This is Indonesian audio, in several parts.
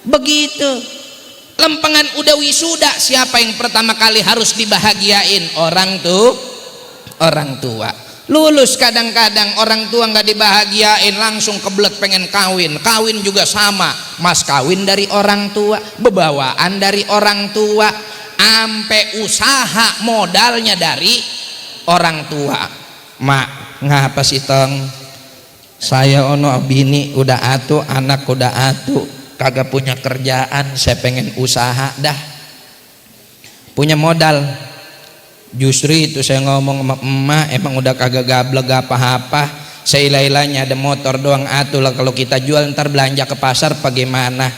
begitu. Lempengan udah wisuda, siapa yang pertama kali harus dibahagiain? Orang tua. Lulus kadang-kadang orang tua nggak dibahagiain, langsung kebelet pengen kawin juga sama, mas kawin dari orang tua, bebawaan dari orang tua, ampe usaha modalnya dari orang tua. Mak, ngapa sih tong? Saya ono bini udah atu, anak udah atu, kagak punya kerjaan, saya pengen usaha dah, punya modal. Justru itu saya ngomong sama emak, emang udah kagak gablek apa-apa, seila-ilanya ada motor doang atuh lah, kalau kita jual ntar belanja ke pasar bagaimana?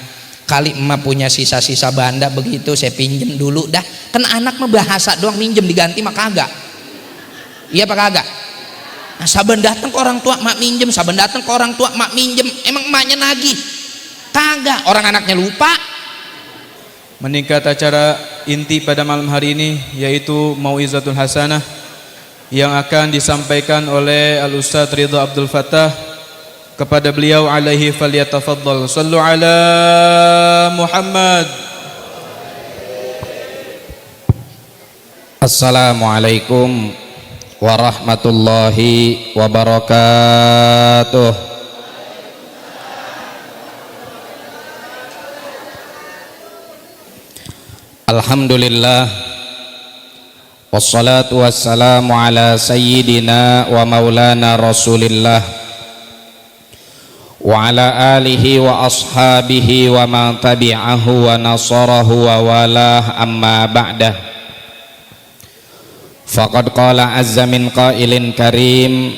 Kali emak punya sisa-sisa banda begitu, saya pinjem dulu dah. Kan anak mah bahasa doang, minjem diganti mah kagak. Iya apa kagak? Nah, saben datang ke orang tua mak minjem, saben datang ke orang tua mak minjem, emang emaknya nagih? Kagak, orang anaknya lupa. Meningkat acara inti pada malam hari ini, yaitu Mau'izatul Hasanah yang akan disampaikan oleh Al-Ustadz Ridha Abdul Fattah. Kepada beliau alaihi falyatafaddal. Sallu ala Muhammad. Assalamualaikum warahmatullahi wabarakatuh. Alhamdulillah, wassalatu wassalamu ala sayyidina wa maulana rasulillah wa ala alihi wa ashabihi wa man tabi'ahu wa nasarahu wa walah, amma ba'dah. Faqad qala azza min qailin karim,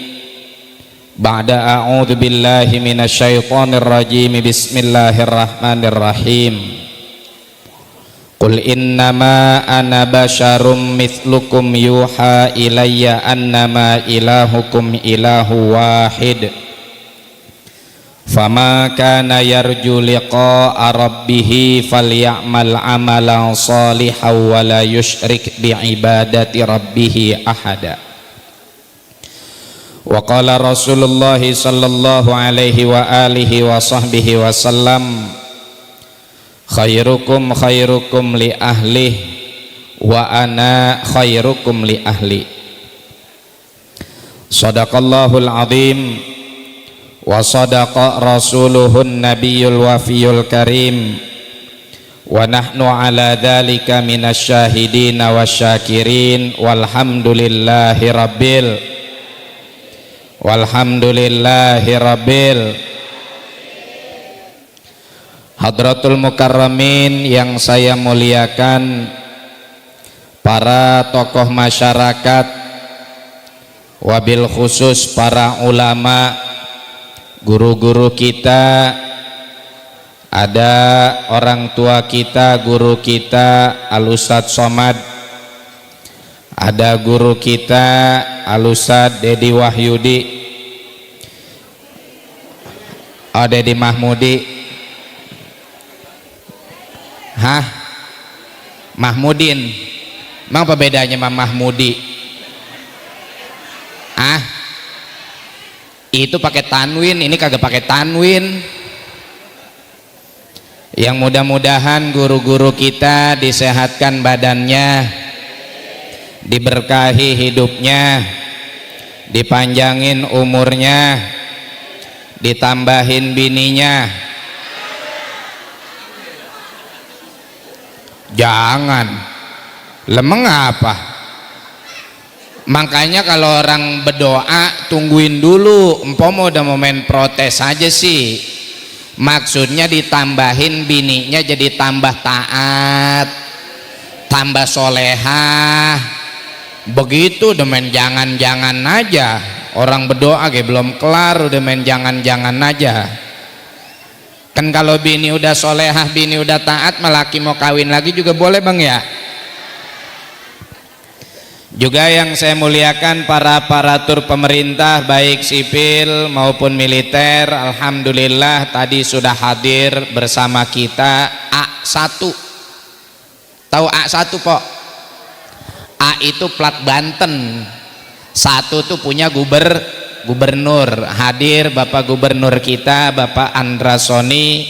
ba'da a'udzu billahi minasyaitonir rajim, bismillahirrahmanirrahim. Qul innama ana basyarum mithlukum yuha ilayya annama ilahukum ilahu wahid. Fama kana yarju liqa'a rabbih falya'mal amalan salihan wa la yusyrik bi'ibadati rabbih ahada. Wa qala Rasulullah sallallahu alaihi wa alihi wa sahbihi wasallam, khairukum khairukum li ahli wa ana khairukum li ahli. Sadaqallahul azim wa sadaqa rasuluhun nabiyul wafiyul karim, wa nahnu ala dhalika minasyahidina wasyakirin, walhamdulillahi rabbil. Hadratul Mukarramin yang saya muliakan, para tokoh masyarakat, wabil khusus para ulama, guru-guru kita, ada orang tua kita, guru kita Al-Ustadz Somad, ada guru kita Al-Ustadz Dedi Wahyudi, Dedi Mahmudi, Mahmudin. Emang apa bedanya sama Mahmudi? Itu pakai tanwin, ini kagak pakai tanwin. Yang mudah-mudahan guru-guru kita disehatkan badannya, diberkahi hidupnya, dipanjangin umurnya, ditambahin bininya. Jangan lemeng apa? Makanya kalau orang berdoa tungguin dulu, empomo udah mau main protes aja sih. Maksudnya ditambahin bininya jadi tambah taat, tambah solehah. Begitu udah main jangan-jangan aja. Orang berdoa kayak belum kelar udah main jangan-jangan aja. Kan kalau bini udah solehah, bini udah taat, laki mau kawin lagi juga boleh bang ya. Juga yang saya muliakan para aparatur pemerintah baik sipil maupun militer, alhamdulillah tadi sudah hadir bersama kita. A1, tahu A1 Pok? A itu plat Banten, 1 tuh punya gubernur. Hadir Bapak Gubernur kita Bapak Andra Soni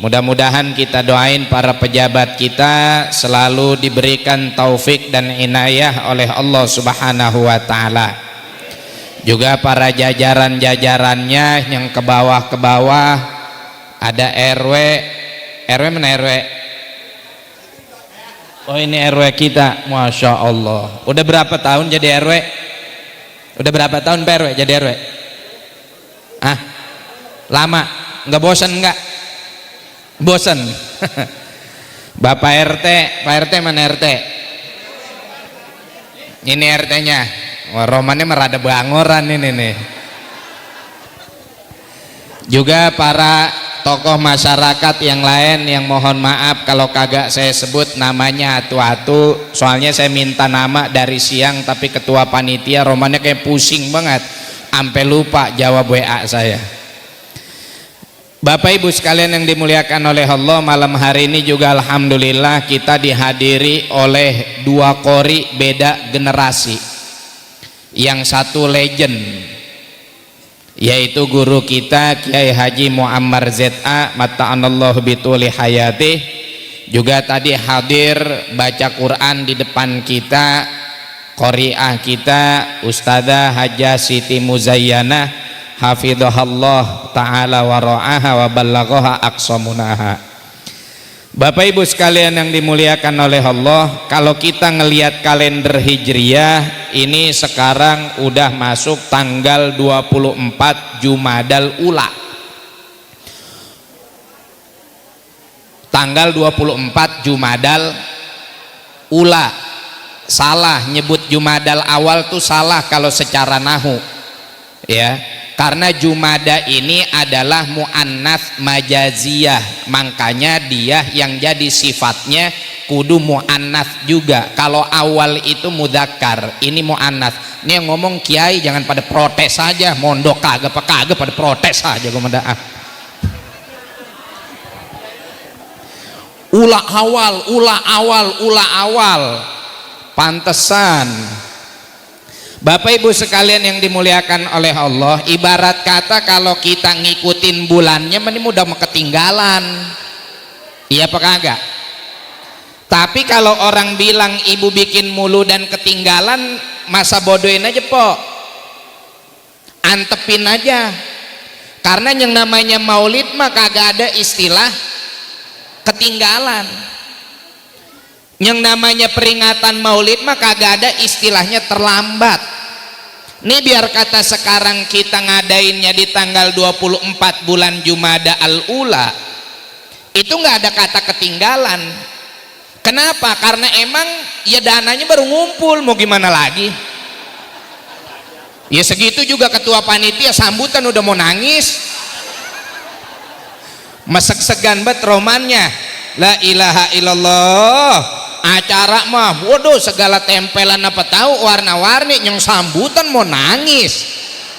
Mudah-mudahan kita doain para pejabat kita selalu diberikan taufik dan inayah oleh Allah Subhanahu wa taala. Juga para jajaran-jajarannya yang ke bawah ada RW. RW mana RW? Oh ini RW kita, Masya Allah. Udah berapa tahun jadi RW? Udah berapa tahun Pak RW jadi RW? Ah, lama? Nggak bosan nggak? Bosan. Bapak RT, Pak RT mana RT? Ini RT-nya. Wah, romannya merada bangoran ini nih. Juga para tokoh masyarakat yang lain yang mohon maaf kalau kagak saya sebut namanya atu-atu, soalnya saya minta nama dari siang tapi ketua panitia romannya kayak pusing banget sampai lupa jawab WA saya. Bapak Ibu sekalian yang dimuliakan oleh Allah, malam hari ini juga alhamdulillah kita dihadiri oleh dua qori beda generasi. Yang satu legend, yaitu guru kita Kiai Haji Muammar ZA mata'anallahu bituli hayatih. Juga tadi hadir baca Quran di depan kita qori'ah kita Ustadzah Hajjah Siti Muzayyanah hafidhahallah ta'ala wa ra'aha wa ballaghaha aqsamunaha. Bapak Ibu sekalian yang dimuliakan oleh Allah, kalau kita ngelihat kalender Hijriyah ini sekarang udah masuk tanggal 24 Jumadal Ula. Tanggal 24 Jumadal Ula. Salah nyebut Jumadal awal tuh salah kalau secara nahu. Ya, karena Jumada ini adalah muannats majaziyah, makanya dia yang jadi sifatnya kudu muannats juga. Kalau awal itu mudzakkar, ini muannats. Ini yang ngomong kiai jangan pada protes saja, mondok kagak pada protes saja gua Ula awal. Pantesan Bapak Ibu sekalian yang dimuliakan oleh Allah, ibarat kata kalau kita ngikutin bulannya mending udah mau ketinggalan. Iya apa kagak? Tapi kalau orang bilang ibu bikin mulu dan ketinggalan, masa bodohin aja po, antepin aja. Karena yang namanya maulid mah kagak ada istilah ketinggalan. Yang namanya peringatan maulid mah kagak ada istilahnya terlambat. Ini biar kata sekarang kita ngadainnya di tanggal 24 bulan Jumada al-Ula, itu nggak ada kata ketinggalan. Kenapa? Karena emang ya dananya baru ngumpul, mau gimana lagi? Ya segitu juga ketua panitia sambutan udah mau nangis. Mesek segan bet romannya. La ilaha illallah. Acara mah waduh segala tempelan apa tahu warna-warni, yang sambutan mau nangis.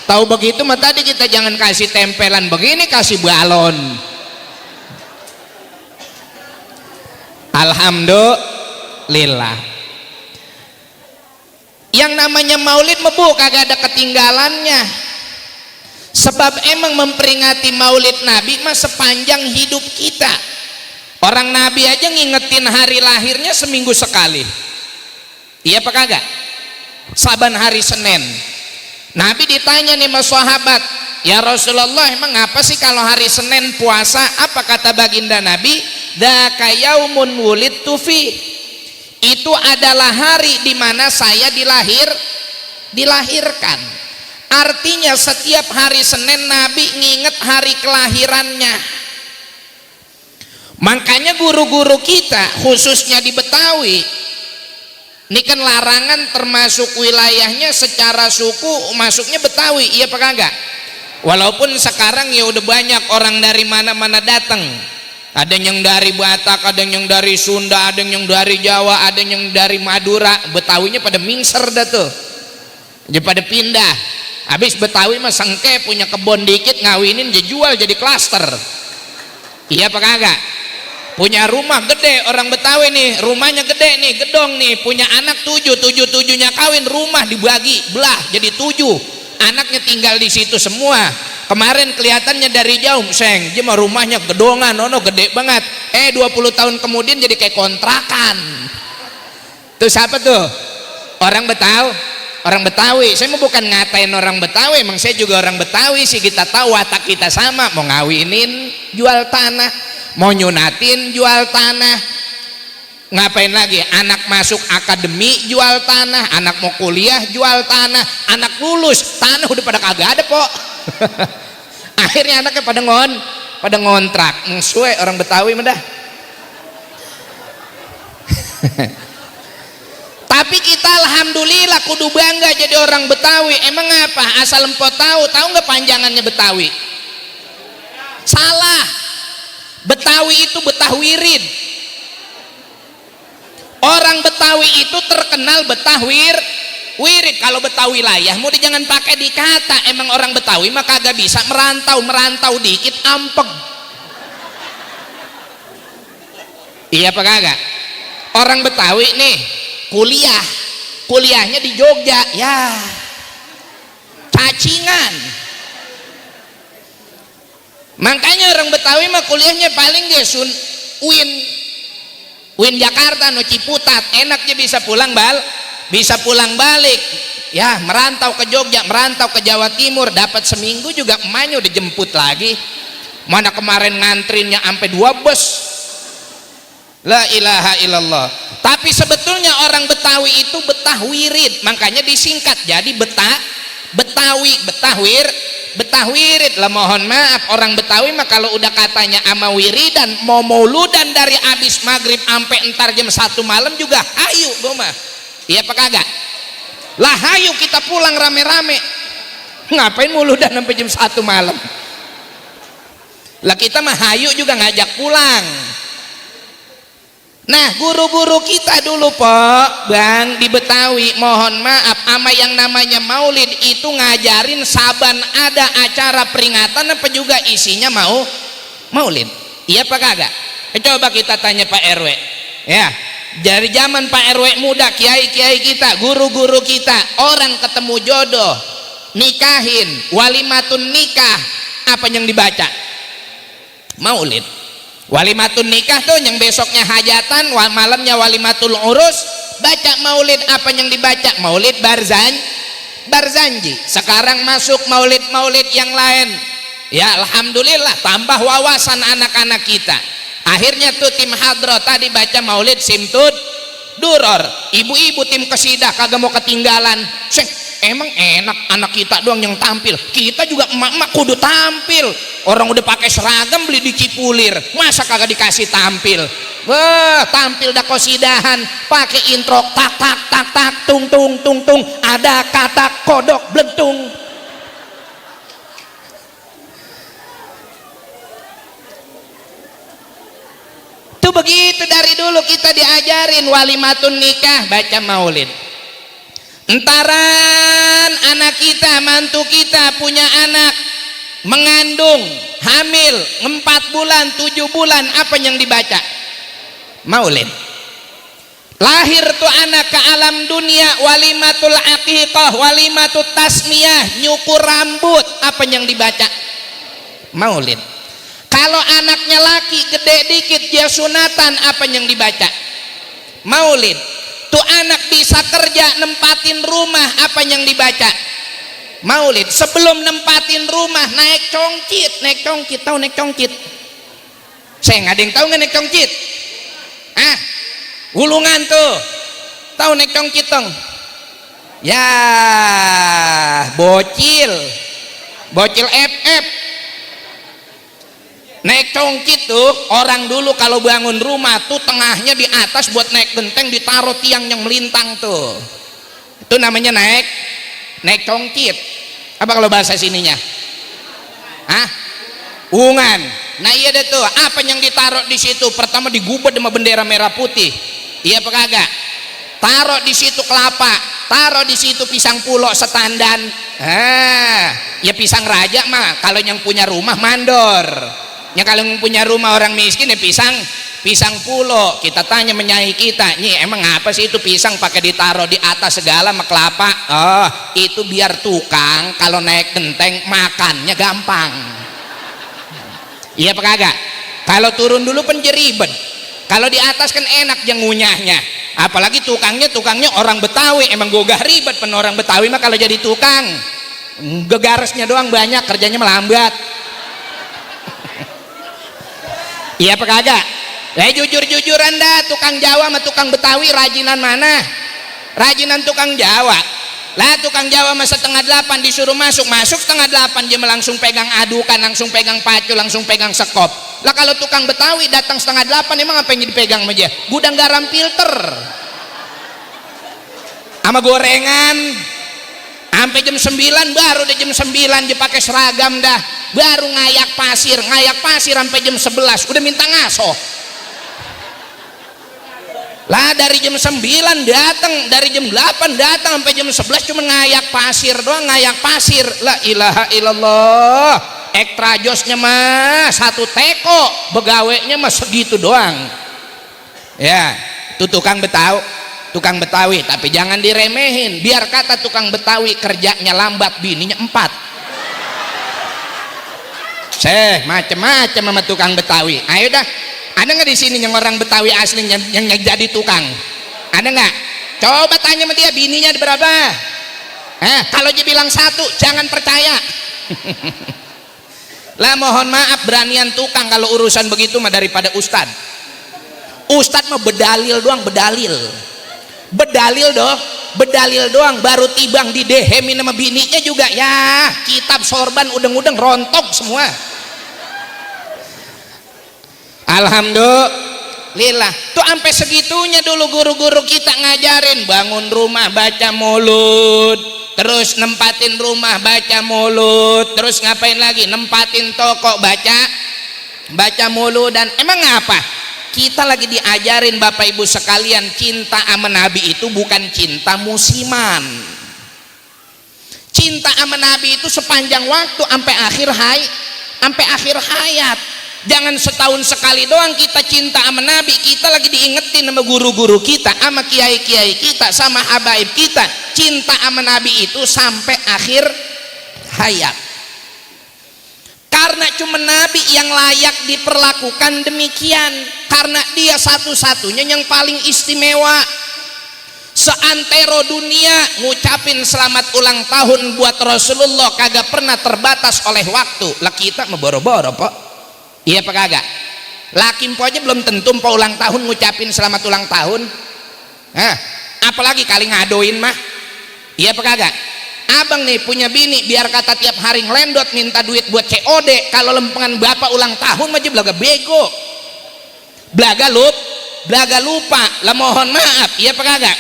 Tahu begitu mah tadi kita jangan kasih tempelan begini, kasih balon. Alhamdulillah. Yang namanya maulid mebu kagak ada ketinggalannya. Sebab emang memperingati maulid Nabi mah sepanjang hidup kita. Orang Nabi aja ngingetin hari lahirnya seminggu sekali. Iya apa kagak? Saban hari Senin. Nabi ditanya nih sama sahabat, ya Rasulullah emang apa sih kalau hari Senin puasa? Apa kata baginda Nabi? Dzaka yaumun wulidtu fi. Itu adalah hari di mana saya dilahirkan. Artinya setiap hari Senin Nabi nginget hari kelahirannya. Makanya guru-guru kita khususnya di Betawi ini kan larangan termasuk wilayahnya secara suku masuknya Betawi, iya apa kagak? Walaupun sekarang ya udah banyak orang dari mana-mana datang. Ada yang dari Batak, ada yang dari Sunda, ada yang dari Jawa, ada yang dari Madura. Betawinya pada mingser dah tuh. Jadi pada pindah. Habis Betawi mah sengke punya kebon dikit ngawinin dia jual jadi klaster. Iya apa kagak? Punya rumah gede orang Betawi nih, rumahnya gede nih, gedong nih, punya anak 7-7-7-nya kawin, rumah dibagi belah jadi 7, anaknya tinggal di situ semua. Kemarin kelihatannya dari jauh, seng, dia mah rumahnya gedongan, gede banget. 20 tahun kemudian jadi kayak kontrakan. Tuh siapa tuh? Orang Betawi. Orang Betawi. Saya mau bukan ngatain orang Betawi, emang saya juga orang Betawi sih. Kita tahu watak kita sama. Mau ngawinin jual tanah, mau nyunatin jual tanah. Ngapain lagi? Anak masuk akademi jual tanah, anak mau kuliah jual tanah, anak lulus tanah udah pada kagak ada pok. Akhirnya anaknya pada ngontrak. Sesuai orang Betawi mah dah. Tapi kita alhamdulillah kudu bangga jadi orang Betawi. Emang apa? Asal empok tahu nggak panjangannya Betawi? Salah. Betawi itu Betawirid. Orang Betawi itu terkenal Wirid. Kalau Betawi wilayah mau jangan pakai dikata. Emang orang Betawi mah kagak bisa merantau dikit ampeg. Iya apa kagak? Orang Betawi nih kuliahnya di Jogja, ya cacingan. Makanya orang Betawi mah kuliahnya paling gesun UIN Jakarta, Ciputat, enaknya bisa pulang balik. Ya merantau ke Jogja, merantau ke Jawa Timur, dapat seminggu juga emaknya udah jemput lagi. Mana kemarin ngantrinnya sampai 2 bus. La ilaha illallah. Tapi sebetulnya orang Betawi itu Betawirid, makanya disingkat jadi Betawirid lah. Mohon maaf, orang Betawi mah kalau udah katanya ama wiridan mau mauludan dari abis maghrib sampai entar jam 1 malam juga hayu gua mah. Iya apa kagak? Lah hayu kita pulang rame-rame. Ngapain mauludan sampai jam 1 malam? Lah kita mah hayu juga ngajak pulang. Nah guru-guru kita dulu Pak Bang di Betawi, mohon maaf, ama yang namanya maulid itu ngajarin saban ada acara peringatan apa juga isinya maulid. Iya apa kagak? Coba kita tanya Pak RW ya, dari zaman Pak RW muda, kiai-kiai kita, guru-guru kita, orang ketemu jodoh, nikahin, walimatun nikah, apa yang dibaca? Maulid. Walimatun nikah tuh yang besoknya hajatan, malamnya walimatul urus, baca maulid. Apa yang dibaca? Maulid barzanji. Sekarang masuk maulid yang lain. Ya alhamdulillah tambah wawasan anak-anak kita. Akhirnya tuh tim hadroh tadi baca maulid simtud duror. Ibu-ibu tim kesidah kagak mau ketinggalan. Emang enak anak kita doang yang tampil, kita juga emak-emak kudu tampil. Orang udah pakai seragam beli di Cipulir, masa kagak dikasih tampil? Wah, tampil dah kosidahan pakai intro tak tak tak tak tung tung tung tung, ada kata kodok blentung. Tuh begitu dari dulu kita diajarin walimatun nikah baca maulid. Entaran anak kita, mantu kita punya anak, mengandung, hamil 4 bulan, 7 bulan, apa yang dibaca? Maulid. Lahir tuh anak ke alam dunia, walimatul aqiqah, walimatul tasmiyah, nyukur rambut, apa yang dibaca? Maulid. Kalau anaknya laki gede dikit dia sunatan, apa yang dibaca? Maulid. Tuh anak bisa kerja nempatin rumah, apa yang dibaca? Maulid. Sebelum nempatin rumah naik congkit. Tahu naik congkit? Saya nggak ada yang tahu nggak naik congkit? Gulungan tuh. Tahu naik congkit dong? Ya bocil FF. Naik congkit tuh orang dulu kalau bangun rumah tuh tengahnya di atas buat naik genteng, ditaruh tiang yang melintang tuh. Itu namanya naik congkit. Apa kalau bahasa sininya? Ungan. Nah iya deh tuh, apa yang ditaruh di situ? Pertama digubet sama bendera merah putih. Iya apa kagak? Taruh di situ kelapa, taruh di situ pisang pulo setandan. Ya pisang raja mah kalau yang punya rumah mandor. Ya kalau yang punya rumah orang miskin ya pisang pulo. Kita tanya menyai kita, "Nyi, emang apa sih itu pisang pakai ditaruh di atas segala sama kelapa?" "Oh, itu biar tukang kalau naik genteng makannya gampang." Iya apa kagak? Kalau turun dulu penjeribet, kalau di atas kan enak yang ngunyahnya. Apalagi tukangnya orang Betawi, emang gogah ribet pen orang Betawi mah kalau jadi tukang. Gegaresnya doang banyak, kerjanya melambat. Iya apa kagak? Jujur-jujuran dah, tukang Jawa sama tukang Betawi rajinan mana? Rajinan tukang Jawa. Lah tukang Jawa mah 7:30 disuruh masuk setengah 8 dia langsung pegang adukan, langsung pegang pacu, langsung pegang sekop. Lah kalau tukang Betawi datang 7:30 emang apa yang dipegang sama dia? Gudang garam filter sama gorengan. Sampai jam 9 baru deh, jam 9 dia pakai seragam dah, baru ngayak pasir sampai jam 11 udah minta ngaso. Lah dari jam 9 datang, dari jam 8 datang sampai jam 11 cuma ngayak pasir doang, ngayak pasir. La ilaha illallah. Ekstra josnya mah 1 teko, begawenya mah segitu doang. Ya, itu tukang Betawi, tapi jangan diremehin. Biar kata tukang Betawi kerjanya lambat, bininya 4. Macem-macem sama tukang Betawi. Ayo dah, ada nggak di sini yang orang Betawi asli yang jadi tukang? Ada nggak? Coba tanya sama dia, bininya ada berapa? Kalau dia bilang 1, jangan percaya. Lah mohon maaf, beranian tukang kalau urusan begitu mah daripada ustad. Ustad mah bedalil doang, baru tibang didehemin sama bininya juga ya kitab sorban udeng-udeng rontok semua. Alhamdulillah tuh sampai segitunya dulu guru-guru kita ngajarin, bangun rumah baca maulud, terus nempatin rumah baca maulud, terus ngapain lagi, nempatin toko baca maulud. Dan emang apa? Kita lagi diajarin Bapak Ibu sekalian, cinta sama Nabi itu bukan cinta musiman. Cinta sama Nabi itu sepanjang waktu sampai akhir hayat. Jangan setahun sekali doang kita cinta sama Nabi. Kita lagi diingetin sama guru-guru kita, sama kiai-kiai kita, sama habaib kita, cinta sama Nabi itu sampai akhir hayat. Karena cuma Nabi yang layak diperlakukan demikian, karena dia satu-satunya yang paling istimewa. Seantero dunia ngucapin selamat ulang tahun buat Rasulullah kagak pernah terbatas oleh waktu. Lah kita mah boro-boro Pak. Iya apa kagak? Lakim po aja belum tentu po ulang tahun ngucapin selamat ulang tahun. Apalagi kali ngadoin mah. Iya apa kagak? Abang nih punya bini, biar kata tiap hari ngelendot minta duit buat COD, kalau lempengan bapak ulang tahun aja belaga bego, belaga lupa. Lah mohon maaf, iya apa kagak?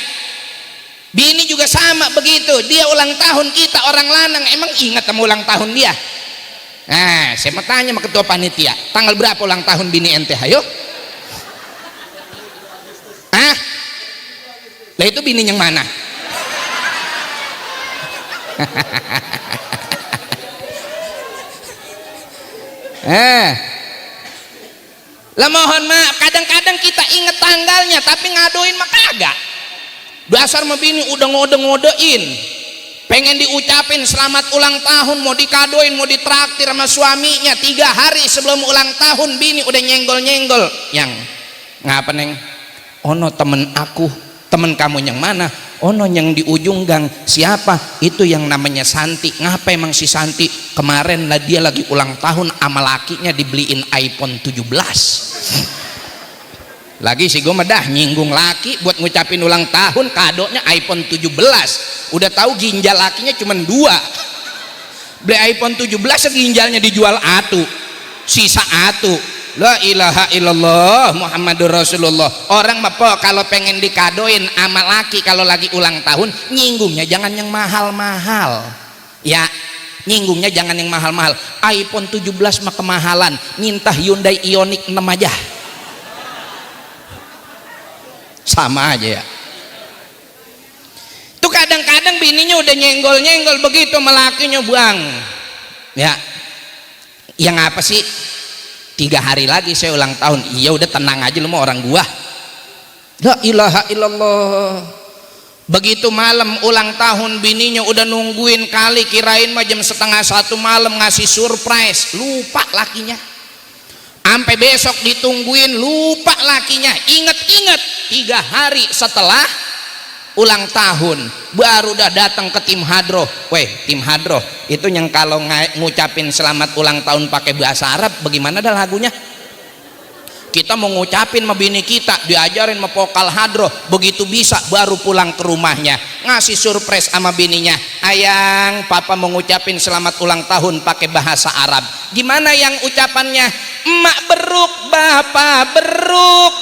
Bini juga sama begitu, dia ulang tahun, kita orang lanang emang ingat sama ulang tahun dia. Nah, saya mau tanya sama ketua panitia, tanggal berapa ulang tahun bini ente? Ayo. Lah itu bini yang mana? Lah mohon maaf, kadang-kadang kita inget tanggalnya tapi ngadoin mah kagak. Dasar mah bini udah ngode-ngodein, pengen diucapin selamat ulang tahun, mau dikadoin, mau ditraktir sama suaminya. 3 hari sebelum ulang tahun bini udah nyenggol-nyenggol. Yang ngapa neng? Ono temen aku. Temen kamu yang mana? Ono yang di ujung gang. Siapa? Itu yang namanya Santi. Ngapa emang si Santi? Kemarin lah dia lagi ulang tahun sama lakinya dibeliin iPhone 17. Lagi si gue medah nyinggung laki buat ngucapin ulang tahun, kadonya iPhone 17. Udah tahu ginjal lakinya cuma 2. Beli iPhone 17 ginjalnya dijual atu, sisa atu. La ilaha illallah Muhammadur Rasulullah. Orang mah kalau pengen dikadoin sama laki kalau lagi ulang tahun, nyinggungnya jangan yang mahal-mahal. Ya, nyinggungnya jangan yang mahal-mahal. iPhone 17 mah kemahalan, minta Hyundai Ioniq 6 aja. Sama aja ya. Tuh kadang-kadang bininya udah nyenggol-nyenggol begitu, melakinya buang. Ya. Yang apa sih? 3 hari lagi saya ulang tahun. Iya udah tenang aja lu mau orang gua. La ilaha illallah. Begitu malam ulang tahun bininya udah nungguin kali, kirain mah jam 12:30 malam ngasih surprise, lupa lakinya. Sampai besok ditungguin, lupa lakinya. Inget-inget 3 hari setelah ulang tahun baru udah datang ke tim hadroh. Weh, tim hadroh itu yang kalau ngucapin selamat ulang tahun pakai bahasa Arab bagaimana dah lagunya? Kita mau ngucapin sama bini kita, diajarin sama vokal hadroh, begitu bisa baru pulang ke rumahnya ngasih surprise sama bininya. Ayang, papa mau ngucapin selamat ulang tahun pakai bahasa Arab. Gimana yang ucapannya? Emak beruk, bapak beruk.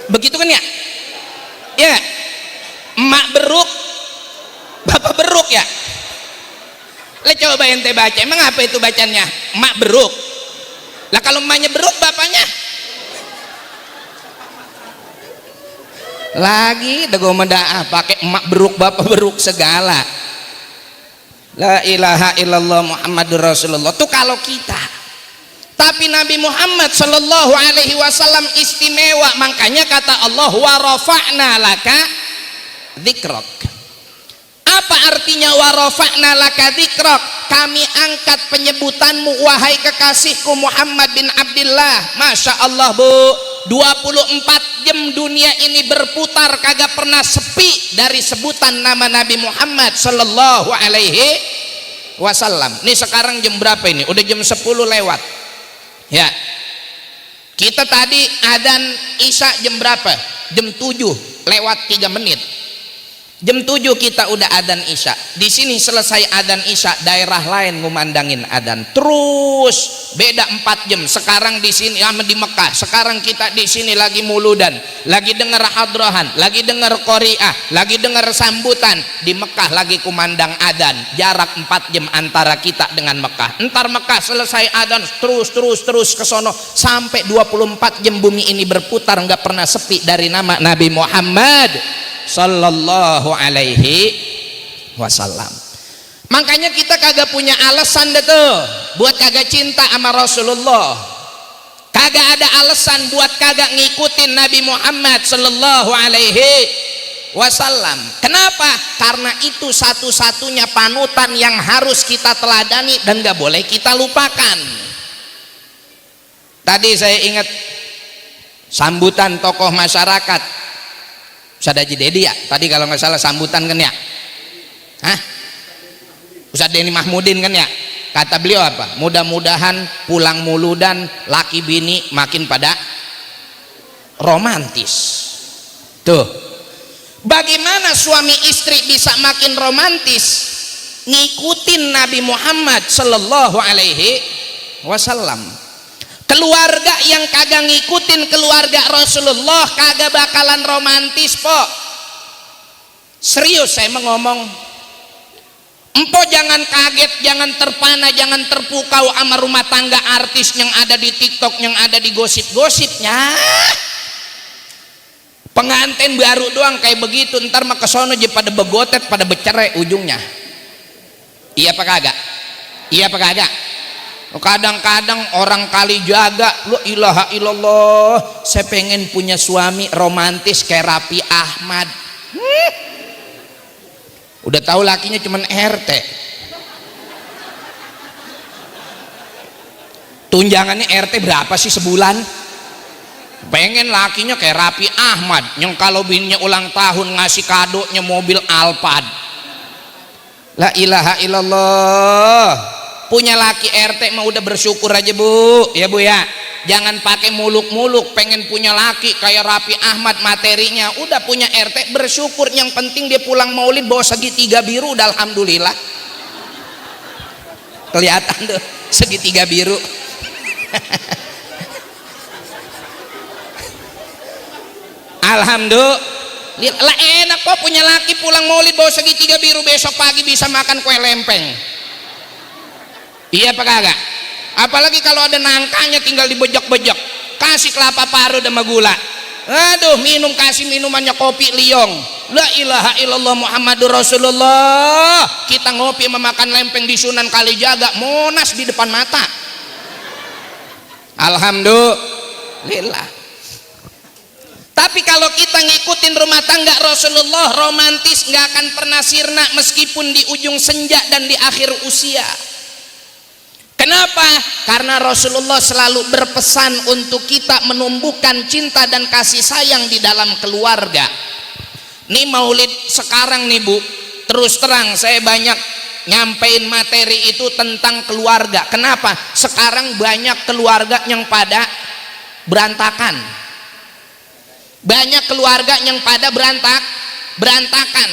Begitu kan ya? Ya, emak beruk, bapak beruk ya. Lah coba ente baca, emang apa itu bacanya? Emak beruk. Lah kalau emaknya beruk, bapaknya lagi dago mendaah pakai emak beruk bapak beruk segala. La ilaha illallah Muhammadur Rasulullah. Tuh kalau kita. Tapi Nabi Muhammad sallallahu alaihi wasallam istimewa, makanya kata Allah wa rafa'na laka dzikrak. Apa artinya wa rafa'na laka dzikrak? Kami angkat penyebutanmu wahai kekasihku Muhammad bin Abdullah. Masya Allah bu, 24 jam dunia ini berputar kagak pernah sepi dari sebutan nama Nabi Muhammad sallallahu alaihi wasallam. Nih sekarang jam berapa ini? Udah jam 10 lewat ya. Kita tadi adzan Isya jam berapa? Jam 7 lewat 3 menit. Jam 7 kita udah adzan Isya. Di sini selesai adzan Isya, daerah lain ngumandangin adzan. Terus beda 4 jam. Sekarang di sini di Mekah. Sekarang kita di sini lagi muludan, lagi dengar hadrohan, lagi dengar qori'ah, lagi dengar sambutan. Di Mekah lagi kumandang adzan. Jarak 4 jam antara kita dengan Mekah. Entar Mekah selesai adzan terus ke sono sampai 24 jam bumi ini berputar nggak pernah sepi dari nama Nabi Muhammad sallallahu alaihi wasallam. Makanya kita kagak punya alasan deh tuh buat kagak cinta sama Rasulullah. Kagak ada alasan buat kagak ngikutin Nabi Muhammad sallallahu alaihi wasallam. Kenapa? Karena itu satu-satunya panutan yang harus kita teladani dan gak boleh kita lupakan. Tadi saya ingat sambutan tokoh masyarakat Ustadz Haji Dedi ya, tadi kalau nggak salah sambutan kan ya, hah? Ustadz Deni Mahmudin kan ya, kata beliau apa? Mudah-mudahan pulang muludan laki bini makin pada romantis. Tuh, bagaimana suami istri bisa makin romantis? Ngikutin Nabi Muhammad sallallahu alaihi wasallam. Keluarga yang kagak ngikutin keluarga Rasulullah kagak bakalan romantis po. Serius saya ngomong. Empo jangan kaget, jangan terpana, jangan terpukau sama rumah tangga artis yang ada di TikTok, yang ada di gosip-gosipnya. Pengantin baru doang kayak begitu, ntar mah kesono aja pada begotet, pada bercerai ujungnya. Iya apa kagak? Iya apa kagak? Kadang-kadang orang kali jaga, la ilaha illallah, saya pengen punya suami romantis kayak Raffi Ahmad. Udah tahu lakinya cuman RT. Tunjangannya RT berapa sih sebulan? Pengen lakinya kayak Raffi Ahmad, yang kalau bininya ulang tahun ngasih kadonya mobil Alphard. La ilaha illallah. Punya laki RT mah udah bersyukur aja bu, ya bu ya. Jangan pakai muluk-muluk pengen punya laki kayak Raffi Ahmad materinya. Udah punya RT bersyukur, yang penting dia pulang maulid bawa segitiga biru udah alhamdulillah. Kelihatan tuh segitiga biru. Alhamdulillah. Lah enak kok punya laki pulang maulid bawa segitiga biru, besok pagi bisa makan kue lempeng. Iya apa kagak? Apalagi kalau ada nangkanya tinggal dibejek-bejek, kasih kelapa parut sama gula, Aduh, kasih minumannya kopi liong. La ilaha illallah Muhammadur Rasulullah. Kita ngopi memakan lempeng di Sunan Kalijaga, Monas di depan mata. Alhamdulillah. Tapi kalau kita ngikutin rumah tangga Rasulullah, romantis, nggak akan pernah sirna meskipun di ujung senja dan di akhir usia. Kenapa? Karena Rasulullah selalu berpesan untuk kita menumbuhkan cinta dan kasih sayang di dalam keluarga. Nih maulid sekarang nih Bu, terus terang saya banyak nyampein materi itu tentang keluarga. Kenapa? Sekarang banyak keluarga yang pada berantakan. Banyak keluarga yang pada berantakan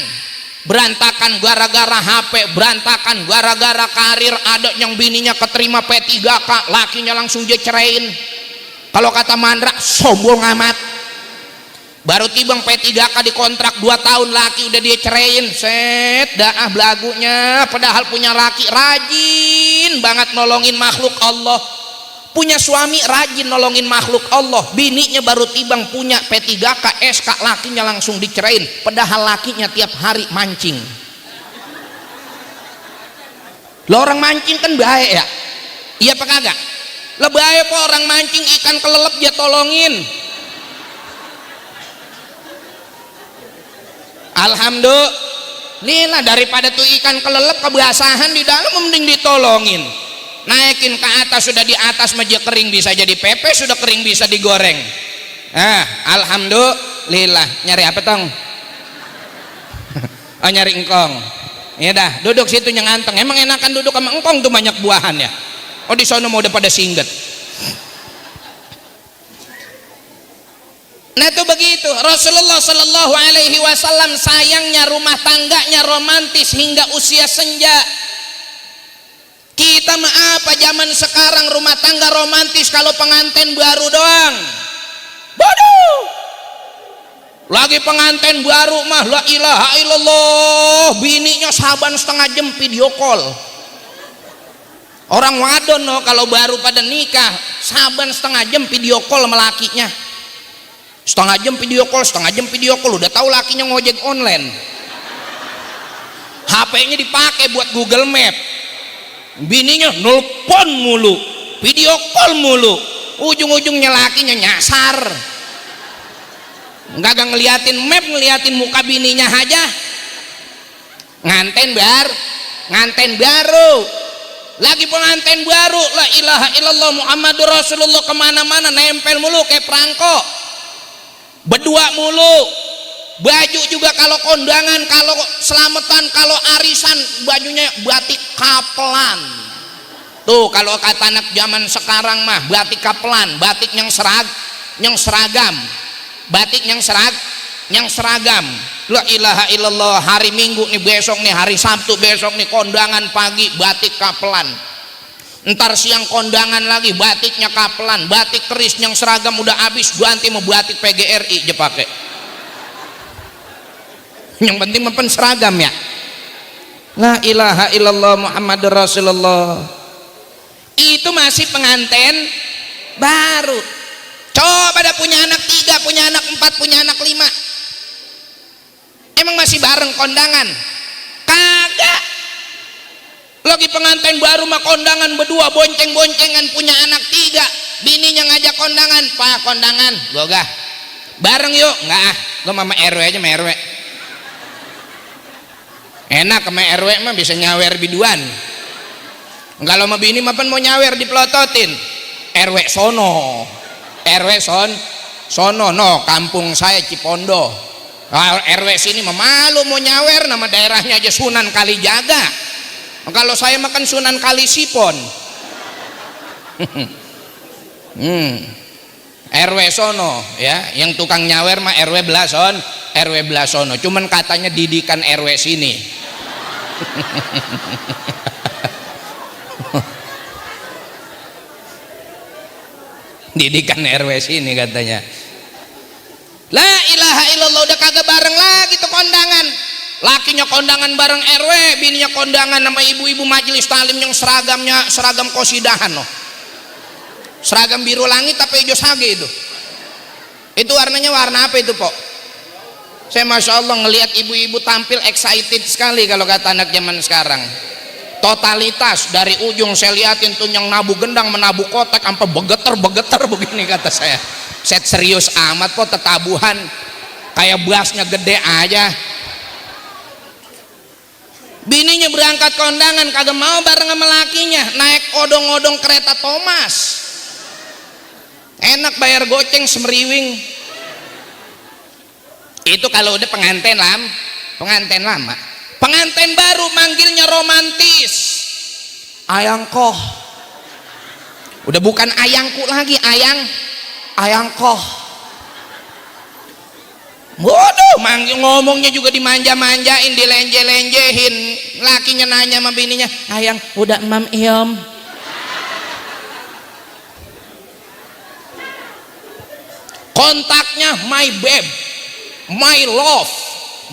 gara-gara HP, berantakan gara-gara karir. Ada yang bininya keterima P3K, lakinya langsung dia ceraiin. Kalau kata Mandra, sombong amat. Baru tibang P3K dikontrak 2 tahun, laki udah dia ceraiin. Set dah belagunya. Padahal punya laki rajin banget nolongin makhluk Allah, punya suami rajin nolongin makhluk Allah. Bininya baru tibang punya P3K, SK, lakinya langsung dicerain. Padahal lakinya tiap hari mancing. Lo orang mancing kan bahaya ya? Iya apa kagak? Lah bahaya po orang mancing ikan kelelep dia tolongin. Alhamdulillah, daripada tuh ikan kelelep kebiasaan di dalam, mending ditolongin. Naikin ke atas, sudah di atas meja kering bisa jadi pepes, sudah kering bisa digoreng. Alhamdulillah. Nyari apa tong? Oh, nyari engkong. Ya dah, duduk situ yang anteng. Emang enakan duduk sama engkong tuh, banyak buahan ya. Oh di sono mau udah pada singget. Nah itu begitu. Rasulullah Shallallahu Alaihi Wasallam sayangnya rumah tangganya romantis hingga usia senja. Kita apa zaman sekarang rumah tangga romantis kalau pengantin baru doang. Bodoh. Lagi pengantin baru mah la ilaha illallah, bininya saban setengah jam video call. Orang wadon no, kalau baru pada nikah saban setengah jam video call sama lakinya. Setengah jam video call, udah tahu lakinya ngojek online. HP-nya dipakai buat Google Map. Bininya nelpon mulu, video call mulu, ujung-ujungnya lakinya nyasar. Enggak ngeliatin map, ngeliatin muka bininya aja. Nganten baru. Lagi pengantin baru, la ilaha illallah Muhammadur Rasulullah, kemana-mana nempel mulu kayak perangko. Berdua mulu. Baju juga kalau kondangan, kalau selamatan, kalau arisan, bajunya batik kapelan. Tuh kalau kata anak zaman sekarang mah batik kapelan, batik yang seragam. Batik yang seragam. La ilaha illallah, hari Minggu nih besok nih, hari Sabtu besok nih kondangan pagi batik kapelan. Ntar siang kondangan lagi batiknya kapelan, batik keris yang seragam udah habis, ganti mau batik PGRI aja pakai. Yang penting mempen seragam ya. La ilaha illallah Muhammadur Rasulullah. Itu masih pengantin baru. Coba pada punya anak 3, punya anak 4, punya anak 5. Emang masih bareng kondangan? Kagak. Lagi pengantin baru mah kondangan berdua, bonceng-boncengan, punya anak 3. Bininya ngajak kondangan, Pak kondangan, gogah. Bareng yuk, enggak ah, lo mama RW aja, sama RW. Enak sama RW mah bisa nyawer biduan. Kalau sama bini mah mau nyawer dipelototin. RW sono. RW sono no, kampung saya Cipondo. RW sini mah malu mau nyawer, nama daerahnya aja Sunan Kalijaga. Kalau saya makan Sunan Kalisipon. RW sono ya, yang tukang nyawer mah RW Blasono. Cuman katanya didikan RW sini. Didikan RW sini katanya. La ilaha illallah, udah kagak bareng lagi tuh kondangan. Lakinya kondangan bareng RW, bininya kondangan sama ibu-ibu majelis talim yang seragamnya seragam kosidahan loh. Seragam biru langit tapi hijau sage itu. Itu warnanya warna apa itu, Pok? Saya Masya Allah ngelihat ibu-ibu tampil excited sekali kalau kata anak zaman sekarang. Totalitas dari ujung saya liatin tuh yang nabu gendang menabu kotak sampai begeter begini kata saya. Set serius amat kok, tetabuhan kayak basnya gede aja. Bininya berangkat kondangan kagak mau bareng sama lakinya, naik odong-odong kereta Thomas. Enak bayar goceng semeriwing. Itu kalau udah pengantin lama. Pengantin baru manggilnya romantis. Ayangkoh. Udah bukan ayangku lagi, ayangkoh. Bodoh, manggil ngomongnya juga dimanja-manjain, dilenje-lenjehin. Lakinya nanya sama bininya, "Ayang, udah emam iom?" Kontaknya my babe, my love,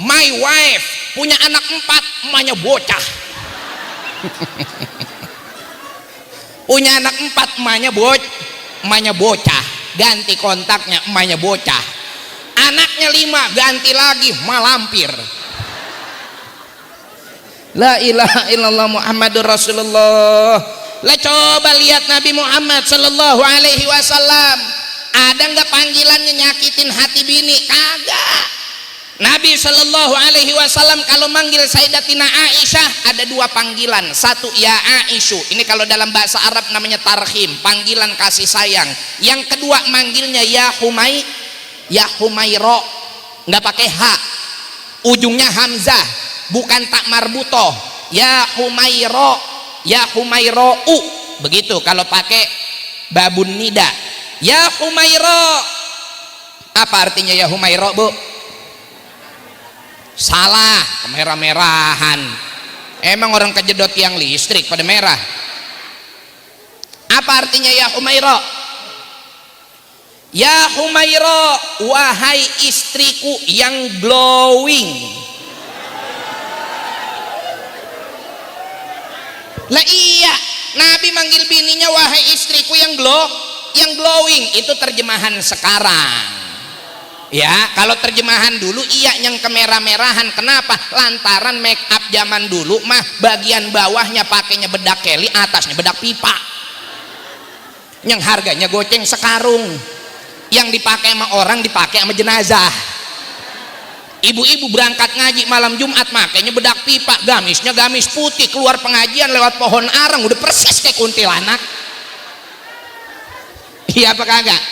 my wife. Punya anak 4, emaknya bocah. Punya anak 4, emaknya bocah. Ganti kontaknya, emaknya bocah. Anaknya 5, ganti lagi, malampir. La ilaha illallah Muhammadur Rasulullah. Lah coba lihat Nabi Muhammad sallallahu alaihi wasallam. Ada nggak panggilannya nyakitin hati bini? Kagak. Nabi sallallahu alaihi wasallam kalau manggil Sayyidatina Aisyah ada 2 panggilan. Satu, ya Aisyu. Ini kalau dalam bahasa Arab namanya tarhim, panggilan kasih sayang. Yang kedua manggilnya ya Humairo, nggak pakai h, ujungnya hamzah, bukan tak marbutoh. Ya Humairo begitu kalau pakai babun nida. Ya Humairo, apa artinya ya Humairo, Bu? Salah, kemerah-merahan. Emang orang kejedot tiang listrik pada merah. Apa artinya ya Humairo? Ya Humairo, wahai istriku yang glowing. Lah iya, Nabi manggil bininya wahai istriku yang glowing. Itu terjemahan sekarang. Ya, kalau terjemahan dulu iya yang kemerah-merahan. Kenapa? Lantaran make up zaman dulu mah bagian bawahnya pakainya bedak keli, atasnya bedak pipa. Yang harganya goceng sekarung. Yang dipakai sama orang dipakai sama jenazah. Ibu-ibu berangkat ngaji malam Jumat makanya bedak pipa, gamisnya gamis putih, keluar pengajian lewat pohon arang udah persis kayak kuntilanak. Iya apa kagak?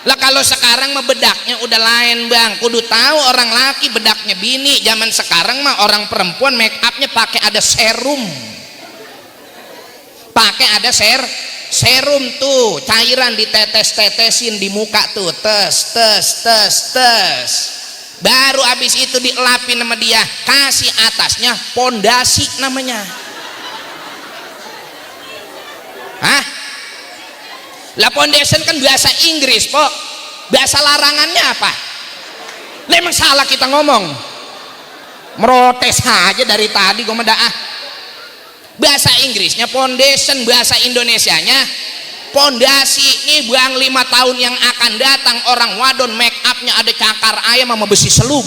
Lah kalau sekarang mah bedaknya udah lain, Bang. Kudu tahu orang laki bedaknya bini. Zaman sekarang mah orang perempuan make upnya pakai ada serum. Pakai ada serum tuh, cairan ditetes-tetesin di muka tuh, tes. Baru habis itu dielapin sama dia, kasih atasnya pondasi namanya. Hah? Lah foundation kan bahasa Inggris, Pok. Bahasa larangannya apa? Lah emang salah kita ngomong. Merotes aja dari tadi gua mendaah. Bahasa Inggrisnya foundation, bahasa Indonesianya pondasi. Nih Bang, 5 tahun yang akan datang orang wadon make upnya ada cakar ayam sama besi selub.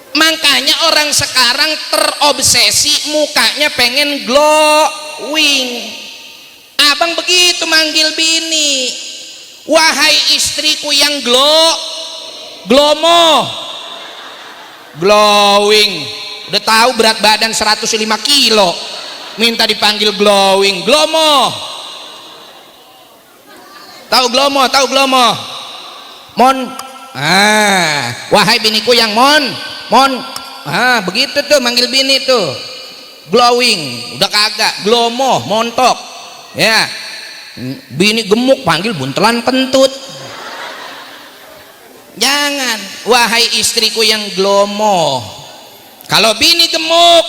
Makanya orang sekarang terobsesi mukanya pengen glowing. Abang begitu manggil bini, wahai istriku yang glowing. Udah tahu berat badan 105 kilo minta dipanggil glowing. Tahu glomo mon. Wahai biniku yang mon. Begitu tuh manggil bini tuh, glowing. Udah kagak glomo, montok ya. Bini gemuk panggil buntelan kentut. Jangan, wahai istriku yang glomo. Kalau bini gemuk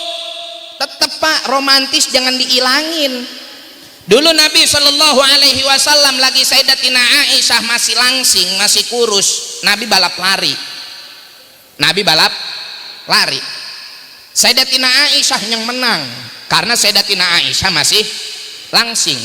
tetep Pak, romantis jangan diilangin. Dulu Nabi Shallallahu Alaihi Wasallam lagi Sayyidatina Aisyah masih langsing, masih kurus. Nabi balap lari. Sayyidatina Aisyah yang menang karena Sayyidatina Aisyah masih langsing.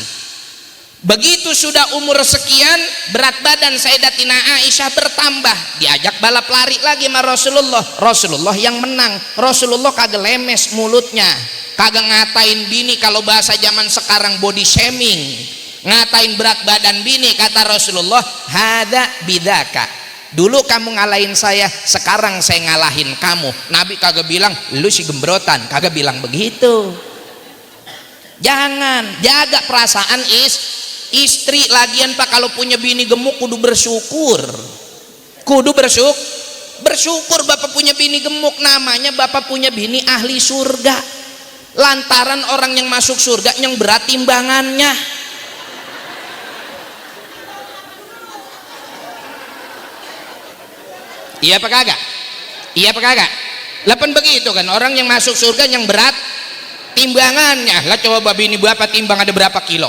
Begitu sudah umur sekian, berat badan Sayyidatina Aisyah bertambah, diajak balap lari lagi sama Rasulullah. Rasulullah yang menang. Rasulullah kagak lemes mulutnya, kagak ngatain bini, kalau bahasa zaman sekarang body shaming, ngatain berat badan bini. Kata Rasulullah, hada bidaka, dulu kamu ngalahin saya, sekarang saya ngalahin kamu. Nabi kagak bilang lu si gembrotan, kagak bilang begitu. Jangan, jaga perasaan istri. Lagian Pak, kalau punya bini gemuk kudu bersyukur, kudu bersyukur Bapak punya bini gemuk. Namanya Bapak punya bini ahli surga, lantaran orang yang masuk surga yang berat timbangannya. Iya apa kagak? Iya apa kagak? Lapan begitu kan, orang yang masuk surga yang berat timbangannya. Lah coba bini Bapak timbang ada berapa kilo?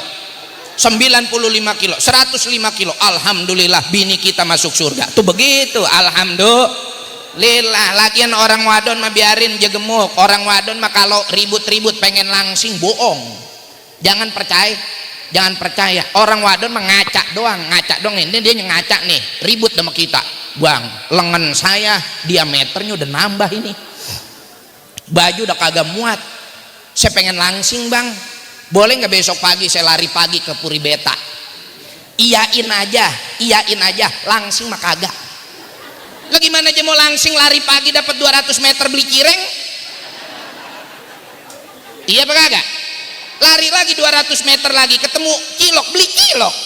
95 kilo, 105 kilo. Alhamdulillah bini kita masuk surga. Tuh begitu, alhamdulillah. Lagian orang wadon mah biarin aja gemuk. Orang wadon mah kalau ribut-ribut pengen langsing, bohong. Jangan percaya. Orang wadon mah ngaca doang. Ini dia ngaca nih, ribut sama kita. Bang, lengan saya diameternya udah nambah ini, baju udah kagak muat, saya pengen langsing bang, boleh nggak besok pagi saya lari pagi ke Puri Beta? Iyain aja, langsing mah kagak. Lah gimana aja mau langsing lari pagi dapat 200 meter beli cireng? Iya apa kagak? Lari lagi 200 meter lagi ketemu cilok, beli cilok.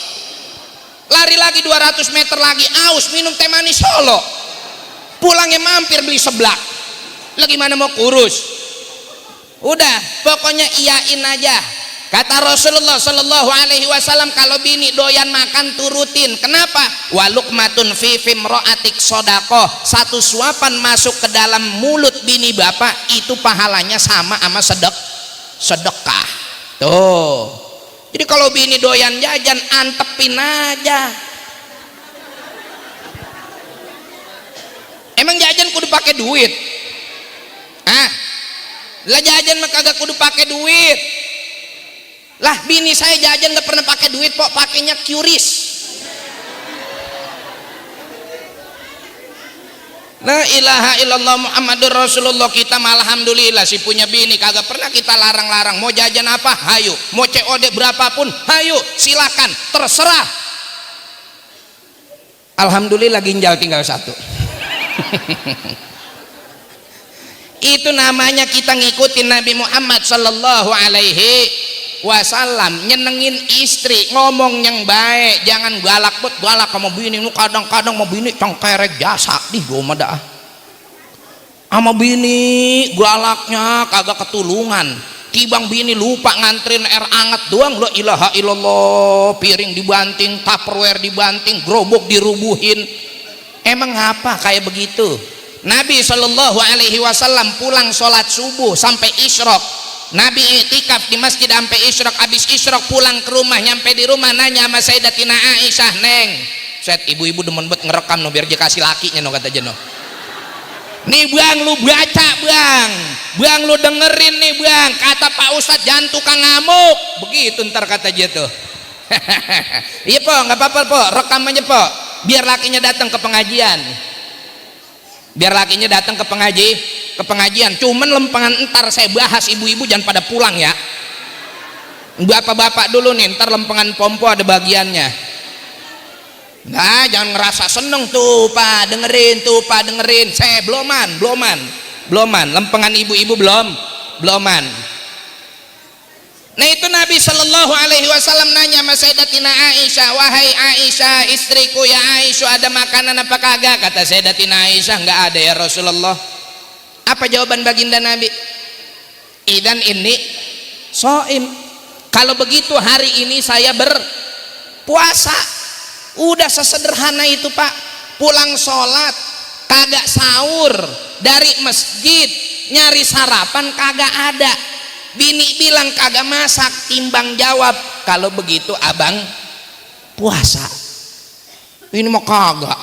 Lari lagi 200 meter lagi aus, minum teh manis Solo. Pulangnya mampir beli seblak. Lah gimana mau kurus? Udah, pokoknya iyain aja. Kata Rasulullah sallallahu alaihi wasallam, kalau bini doyan makan turutin. Kenapa? Walukmatun fi fimra'atik sodaqoh. Satu suapan masuk ke dalam mulut bini Bapak itu pahalanya sama sedekah. Tuh. Jadi kalau bini doyan jajan, antepin aja. Emang jajan kudu pakai duit? Lah jajan mah kagak kudu pakai duit. Lah bini saya jajan gak pernah pakai duit kok, pakainya QRIS. La ilaha illallah Muhammadur Rasulullah. Kita mah alhamdulillah sih punya bini, kagak pernah kita larang-larang. Mau jajan apa? Hayu. Mau COD berapapun? Hayu, silakan, terserah. Alhamdulillah ginjal tinggal satu. Itu namanya kita ngikutin Nabi Muhammad sallallahu alaihi wasallam, nyenengin istri, ngomong yang baik, jangan galak sama bini. Lu kadang-kadang mau bini cengkerek jasa di gua dah. Sama bini galaknya kagak ketulungan. Tibang bini lupa nganterin air anget doang, la ilaha illallah, piring dibanting, tupperware dibanting, gerobak dirubuhin. Emang apa kayak begitu? Nabi sallallahu alaihi wasallam pulang sholat subuh sampai isyraq. Nabi iktikaf di masjid sampai isyraq. Habis isyraq pulang ke rumah, nyampe di rumah nanya sama Sayyidatina Aisyah, "Neng, set ibu-ibu demen banget ngerekam no biar dia kasih lakinya no," kata Jeno. "Nih bang, lu baca bang lu dengerin nih bang, kata Pak Ustadz jangan tukang ngamuk." Begitu ntar kata dia tuh. Iya po, nggak apa-apa po, rekam aja po, biar lakinya datang ke pengajian. Cuman lempengan entar saya bahas, ibu-ibu jangan pada pulang ya. Bapak-bapak dulu nih, ntar lempengan pompo ada bagiannya. Nah, jangan ngerasa seneng tuh Pak, dengerin. Saya beloman. Lempengan ibu-ibu beloman. Nah itu Nabi sallallahu alaihi wasallam nanya sama Sayyidatina Aisyah, "Wahai Aisyah, istriku ya Aisyah, ada makanan apa kagak?" Kata Sayyidatina Aisyah, "Enggak ada ya Rasulullah." Apa jawaban baginda Nabi? "Idan ini soim." Kalau begitu hari ini saya berpuasa. Udah sesederhana itu Pak. Pulang sholat kagak sahur, dari masjid nyari sarapan kagak ada. Bini bilang kagak masak, timbang jawab, "Kalau begitu abang puasa." Ini mah kagak.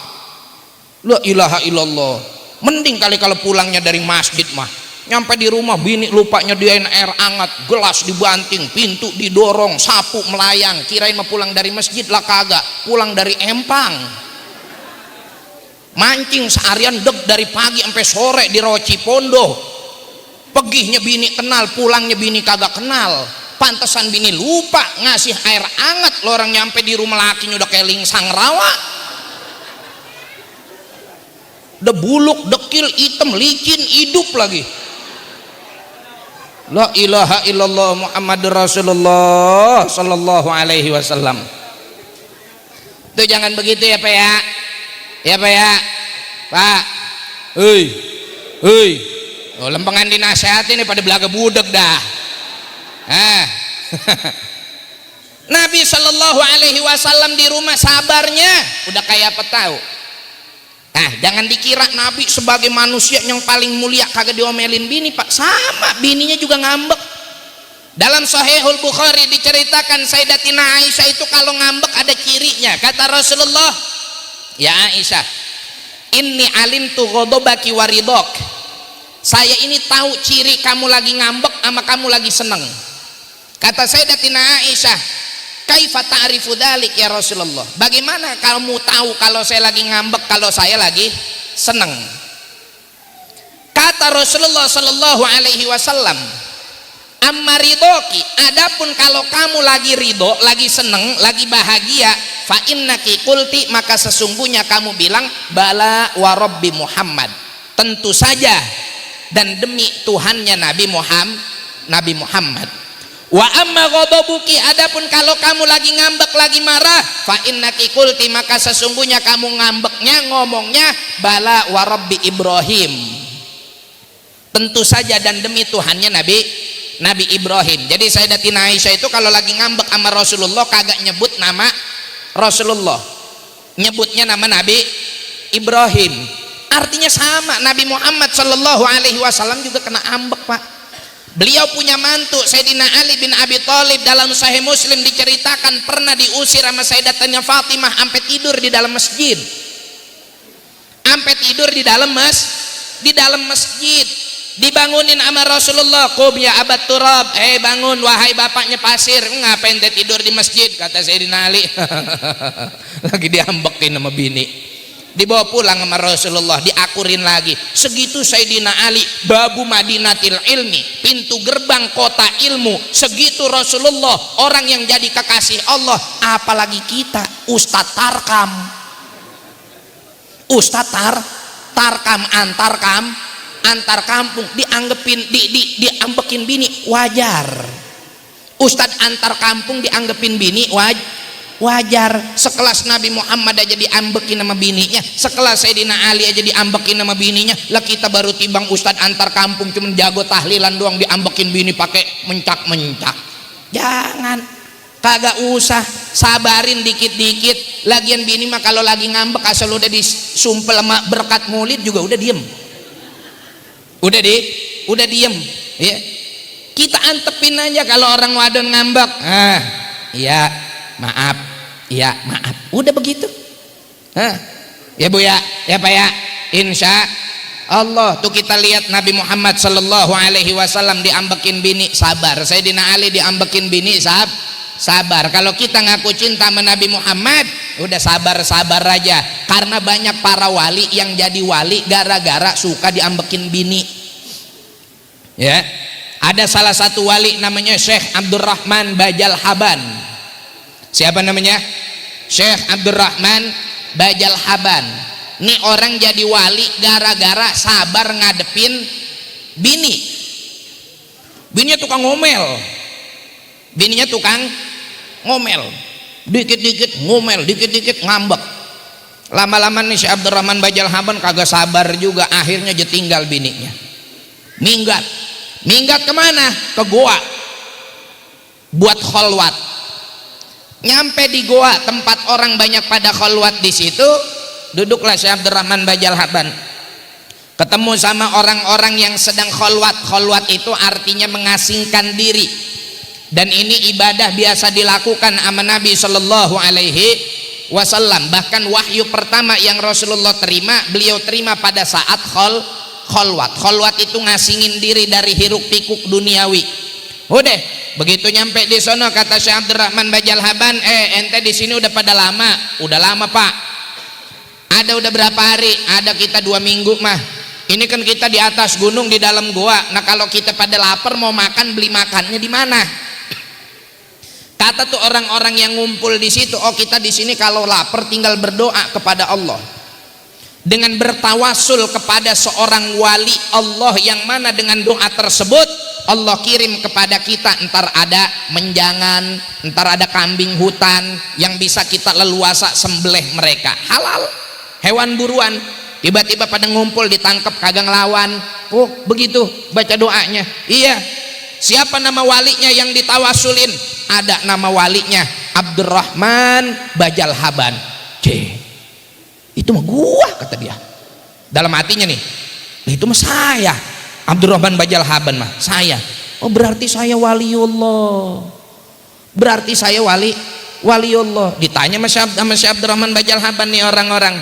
La ilaha illallah. Mending kali kalau pulangnya dari masjid mah Nyampe di rumah bini lupa nyediain air hangat, gelas dibanting, pintu didorong, sapu melayang. Kirain mau pulang dari masjid, lah kagak, pulang dari empang. Mancing seharian deg dari pagi sampai sore di Rawa Cipondo. Pegihnya bini kenal, pulangnya bini kagak kenal. Pantesan bini lupa ngasih air hangat. Lo orang nyampe di rumah lakinya udah kayak lingsang rawa. Udah buluk, dekil, hitam, licin, hidup lagi. La ilaha illallah Muhammadur Rasulullah sallallahu alaihi wasallam. Itu jangan begitu ya Pak ya. Ya Pak ya. Pak. Hei. Oh, lempengan dinasehatin nih pada belaga budeg dah. Nabi sallallahu alaihi wasallam di rumah sabarnya udah kayak apa tahu? Jangan dikira Nabi sebagai manusia yang paling mulia kagak diomelin bini, Pak. Sama, bininya juga ngambek. Dalam Sahihul Bukhari diceritakan Sayyidatina Aisyah itu kalau ngambek ada cirinya. Kata Rasulullah, "Ya Aisyah, inni alimtu ghadabaki wa ridhak." Saya ini tahu ciri kamu lagi ngambek sama kamu lagi seneng. Kata Sayyidatina Aisyah, "Kaifa ta'rifu dzalik ya Rasulullah?" Bagaimana kamu tahu kalau saya lagi ngambek, kalau saya lagi seneng? Kata Rasulullah sallallahu alaihi wasallam, "Amma ridhoki, adapun kalau kamu lagi ridho, lagi seneng, lagi bahagia, fa innaki qulti, maka sesungguhnya kamu bilang bala wa rabbi Muhammad." Tentu saja dan demi Tuhannya Nabi Muhammad. Wa amma ghadabuki, adapun kalau kamu lagi ngambek, lagi marah, fa innaki qulti, maka sesungguhnya kamu ngambeknya, ngomongnya bala wa rabbi Ibrahim. Tentu saja dan demi Tuhannya Nabi Ibrahim. Jadi Sayyidatina Aisyah itu kalau lagi ngambek sama Rasulullah kagak nyebut nama Rasulullah, nyebutnya nama Nabi Ibrahim. Artinya sama, Nabi Muhammad sallallahu alaihi wasallam juga kena ambek, Pak. Beliau punya mantu Sayyidina Ali bin Abi Thalib. Dalam Sahih Muslim diceritakan pernah diusir sama Sayyidatina Fatimah sampai tidur di dalam masjid. Sampai tidur di dalam masjid. Dibangunin sama Rasulullah, "Qum ya Abat Turab." Bangun wahai bapaknya pasir. "Ngapain teh tidur di masjid?" Kata Sayyidina Ali. Lagi diambekin sama bini. Dibawa pulang sama Rasulullah, diakurin lagi. Segitu Sayyidina Ali, babu Madinatil Ilmi, pintu gerbang kota ilmu. Segitu Rasulullah, orang yang jadi kekasih Allah. Apalagi kita, Ustadz Tarkam. Ustadz Tarkam antar kampung diambekin bini wajar. Ustadz antar kampung dianggepin bini wajar. Sekelas Nabi Muhammad aja diambekin sama bininya, sekelas Sayyidina Ali aja diambekin sama bininya. Lah kita baru timbang Ustadz antar kampung cuman jago tahlilan doang diambekin bini pakai mencak. Jangan, kagak usah, sabarin dikit-dikit. Lagian bini mah kalau lagi ngambek asal udah disumpel sama berkat maulid juga udah diem. Udah diem ya. Kita antepin aja kalau orang wadon ngambek. Iya maaf, udah begitu. Ya Bu ya Pak ya, insya Allah tuh kita lihat Nabi Muhammad sallallahu alaihi wasallam diambekin bini sabar. Sayyidina Ali diambekin bini sabar. Kalau kita ngaku cinta sama Nabi Muhammad udah sabar aja. Karena banyak para wali yang jadi wali gara-gara suka diambekin bini ya. Ada salah satu wali namanya Syekh Abdurrahman Bajal Haban. Siapa namanya? Syekh Abdurrahman Bajal Haban. Ini orang jadi wali gara-gara sabar ngadepin bini. Bininya tukang ngomel. Dikit-dikit ngomel, dikit-dikit ngambek. Lama-lama nih Syekh Abdurrahman Bajal Haban kagak sabar juga, akhirnya dia tinggal bininya. Minggat kemana? Ke goa buat kholwat. Nyampe di goa tempat orang banyak pada kholwat, di situ duduklah Syekh Abdurrahman Bajal Haban. Ketemu sama orang-orang yang sedang kholwat. Kholwat itu artinya mengasingkan diri. Dan ini ibadah biasa dilakukan sama Nabi Shallallahu Alaihi Wasallam. Bahkan wahyu pertama yang Rasulullah terima, beliau terima pada saat Kholwat itu ngasingin diri dari hiruk pikuk duniawi. Udah begitu nyampe di sono, kata Syekh Abdurrahman Bajal Haban, ente di sini udah pada lama? Udah lama pak. Ada udah berapa hari? Ada kita 2 minggu mah. Ini kan kita di atas gunung di dalam gua. Nah kalau kita pada lapar mau makan, beli makannya di mana? Kata tuh orang-orang yang ngumpul di situ, oh kita di sini kalau lapar tinggal berdoa kepada Allah. Dengan bertawasul kepada seorang wali Allah yang mana dengan doa tersebut Allah kirim kepada kita, entar ada menjangan, entar ada kambing hutan yang bisa kita leluasa sembelih mereka, halal, hewan buruan. Tiba-tiba pada ngumpul ditangkap kagak ngelawan. Oh begitu baca doanya. Iya, siapa nama walinya yang ditawasulin? Ada nama walinya Abdurrahman Bajal Haban. Itu mah gua, kata dia dalam hatinya nih, itu mah saya Abdurrahman Bajal Haban mah saya. Oh berarti saya waliullah, berarti saya waliullah. Ditanya sama Syekh Abdurrahman Bajal Haban nih orang-orang,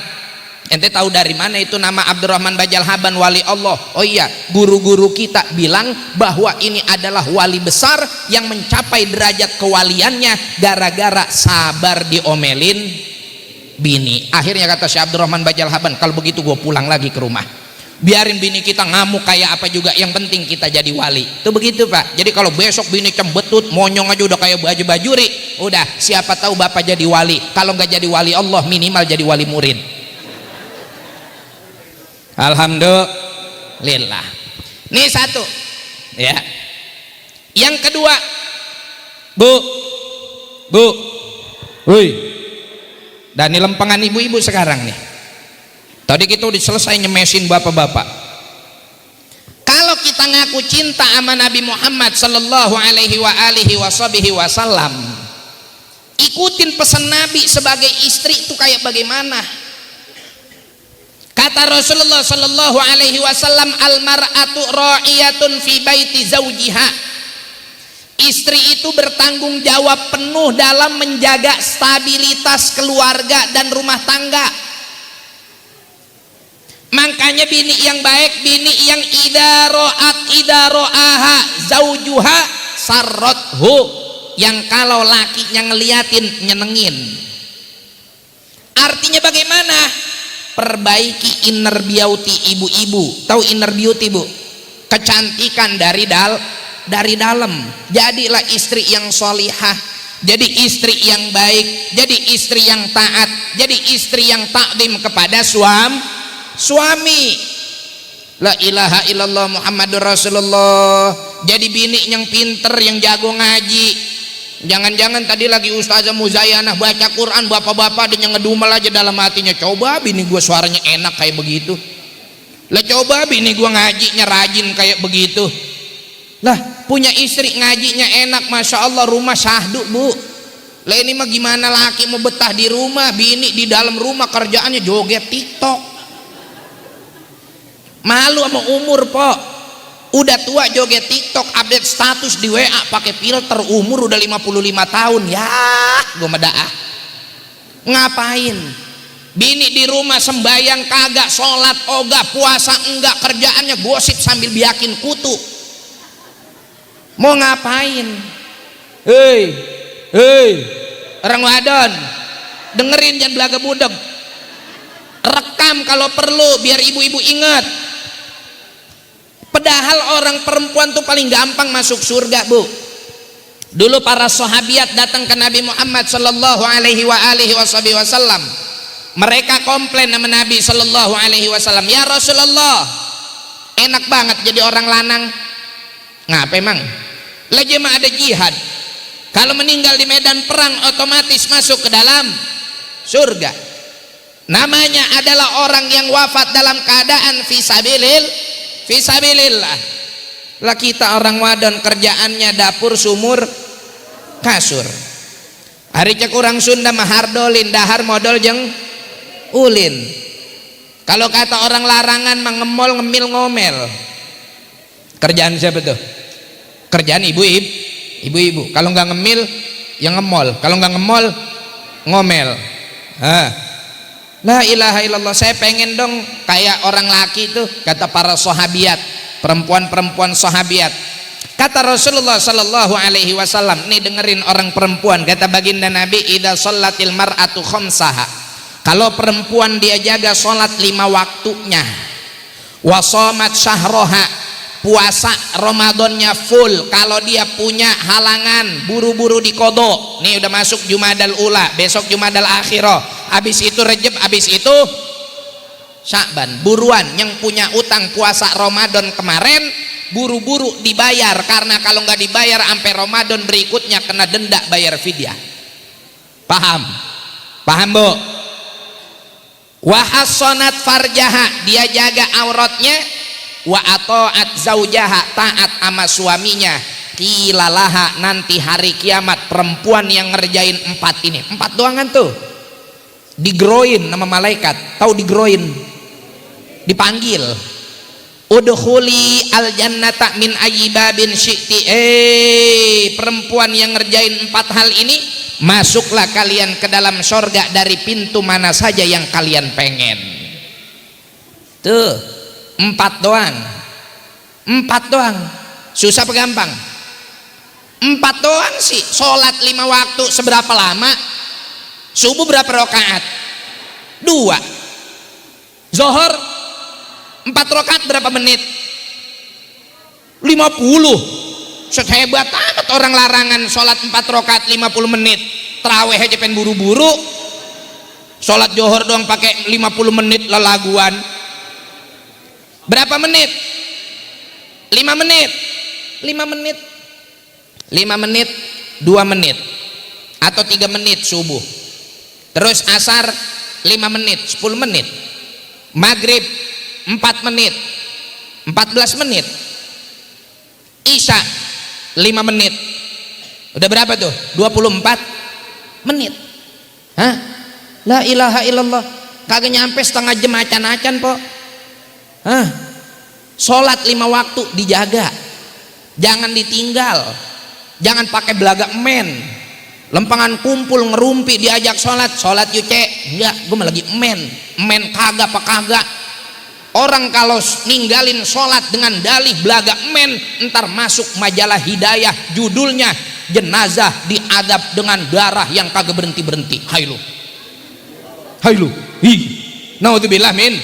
ente tahu dari mana itu nama Abdurrahman Bajal Haban wali Allah? Oh iya, guru-guru kita bilang bahwa ini adalah wali besar yang mencapai derajat kewaliannya gara-gara sabar diomelin bini. Akhirnya kata Syekh Abdurrahman Bajal Haban, kalau begitu gue pulang lagi ke rumah, biarin bini kita ngamuk kayak apa juga, yang penting kita jadi wali. Itu begitu pak. Jadi kalau besok bini cembetut monyong aja udah kayak baju bajuri, udah siapa tahu bapak jadi wali. Kalau nggak jadi wali Allah, minimal jadi wali murid. Alhamdulillah. Ini satu ya. Yang kedua, bu woi, dan ini lempengan ibu-ibu sekarang nih. Tadi kita udah selesai nyemesin bapak-bapak. Kalau kita ngaku cinta sama Nabi Muhammad sallallahu alaihi wasallam, ikutin pesan Nabi sebagai istri itu kayak bagaimana? Kata Rasulullah sallallahu alaihi wasallam, al-mar'atu ra'iyatun fi baiti zawjiha. Istri itu bertanggung jawab penuh dalam menjaga stabilitas keluarga dan rumah tangga. Makanya bini yang baik, bini yang idaro'aha zaujuha sarrothu, yang kalau lakinya ngeliatin nyenengin. Artinya bagaimana? Perbaiki inner beauty ibu-ibu. Tahu inner beauty bu? Kecantikan dari dalam. Jadilah istri yang solihah, jadi istri yang baik, jadi istri yang taat, jadi istri yang takdim kepada suami. La ilaha illallah Muhammadur Rasulullah. Jadi bini yang pinter, yang jago ngaji. Jangan-jangan tadi lagi Ustazah Muzayanah baca Quran, bapak-bapak dia ngedumel aja dalam hatinya, coba bini gue suaranya enak kayak begitu. Lah coba bini gue ngajinya rajin kayak begitu. Lah punya istri ngajinya enak, masya Allah, rumah syahdu bu. Lah ini mah gimana laki mau betah di rumah, bini di dalam rumah kerjaannya joget TikTok. Malu sama umur po. Udah tua joget TikTok, update status di WA pakai filter, umur udah 55 tahun. Ya gue medaah. Ngapain? Bini di rumah sembayang kagak, sholat ogah, puasa enggak, kerjaannya gosip sambil biakin kutu. Mau ngapain? Hei orang wadon, dengerin, jangan belaga budeg. Rekam kalau perlu biar ibu-ibu ingat. Padahal orang perempuan tuh paling gampang masuk surga bu. Dulu para sahabiat datang ke Nabi Muhammad sallallahu alaihi wasallam. Mereka komplain sama Nabi sallallahu alaihi wasallam, ya Rasulullah, enak banget jadi orang lanang. Ngapa emang? Lagi mah ada jihad. Kalau meninggal di medan perang otomatis masuk ke dalam surga. Namanya adalah orang yang wafat dalam keadaan fisabilillah. Lah kita orang wadon kerjaannya dapur, sumur, kasur. Hari cek kurang Sunda mahardolin, dahar modal jeng ulin. Kalau kata orang larangan mengemol, ngemil, ngomel. Kerjaan siapa tuh? Kerjaan ibu-ibu. Kalau nggak ngemil yang ngemol, kalau nggak ngemol ngomel. La ilaha illallah, saya pengen dong kayak orang laki itu, kata para sahabiat, perempuan-perempuan sahabiat. Kata Rasulullah sallallahu alaihi wasallam, nih dengerin orang perempuan, kata baginda Nabi, idza shallatil mar'atu khamsaha, kalau perempuan dia jaga sholat 5 waktunya, wa shamat syahroha, puasa Ramadannya full, kalau dia punya halangan buru-buru dikodok, nih udah masuk Jumadal Ula, besok Jumadal Akhirah, habis itu Rejab, habis itu Sya'ban, buruan yang punya utang puasa Ramadan kemarin buru-buru dibayar, karena kalau nggak dibayar sampai Ramadan berikutnya kena denda bayar fidyah. Paham? Paham Bu? Wa hassonat farjaha, dia jaga auratnya, wa ata'at zaujaha, taat sama suaminya, kilalaha, nanti hari kiamat perempuan yang ngerjain 4 ini, 4 doang kan tuh, digroin nama malaikat, tahu digroin, dipanggil, udkhuli al jannata min ayyibabin syi'ti, perempuan yang ngerjain 4 hal ini, masuklah kalian ke dalam surga dari pintu mana saja yang kalian pengen. Tuh 4 doang, 4 doang, susah apa gampang? 4 doang sih. Sholat 5 waktu seberapa lama? Subuh berapa rakaat? 2. Zohor 4 rakaat berapa menit? 50. Sehebat amat orang larangan sholat 4 rakaat 50 menit. Tarawih aja pengen buru-buru. Sholat Zohor doang pakai 50 menit lelaguan. Berapa menit? 5 menit. 5 menit. 5 menit, 2 menit. Atau 3 menit subuh. Terus asar 5 menit, 10 menit. Maghrib 4 menit, 14 menit. Isya 5 menit. Udah berapa tuh? 24 menit. Hah? La ilaha illallah. Kagak nyampe setengah jam acan-acan po. Hah? Sholat 5 waktu dijaga, jangan ditinggal, jangan pakai belagak men, lempangan kumpul ngerumpi diajak sholat yuk cek, enggak, gue malah lagi men kagak apa kagak. Orang kalau ninggalin sholat dengan dalih belagak men, ntar masuk majalah Hidayah judulnya jenazah diadab dengan darah yang kagak berhenti hai lu naudzubillah min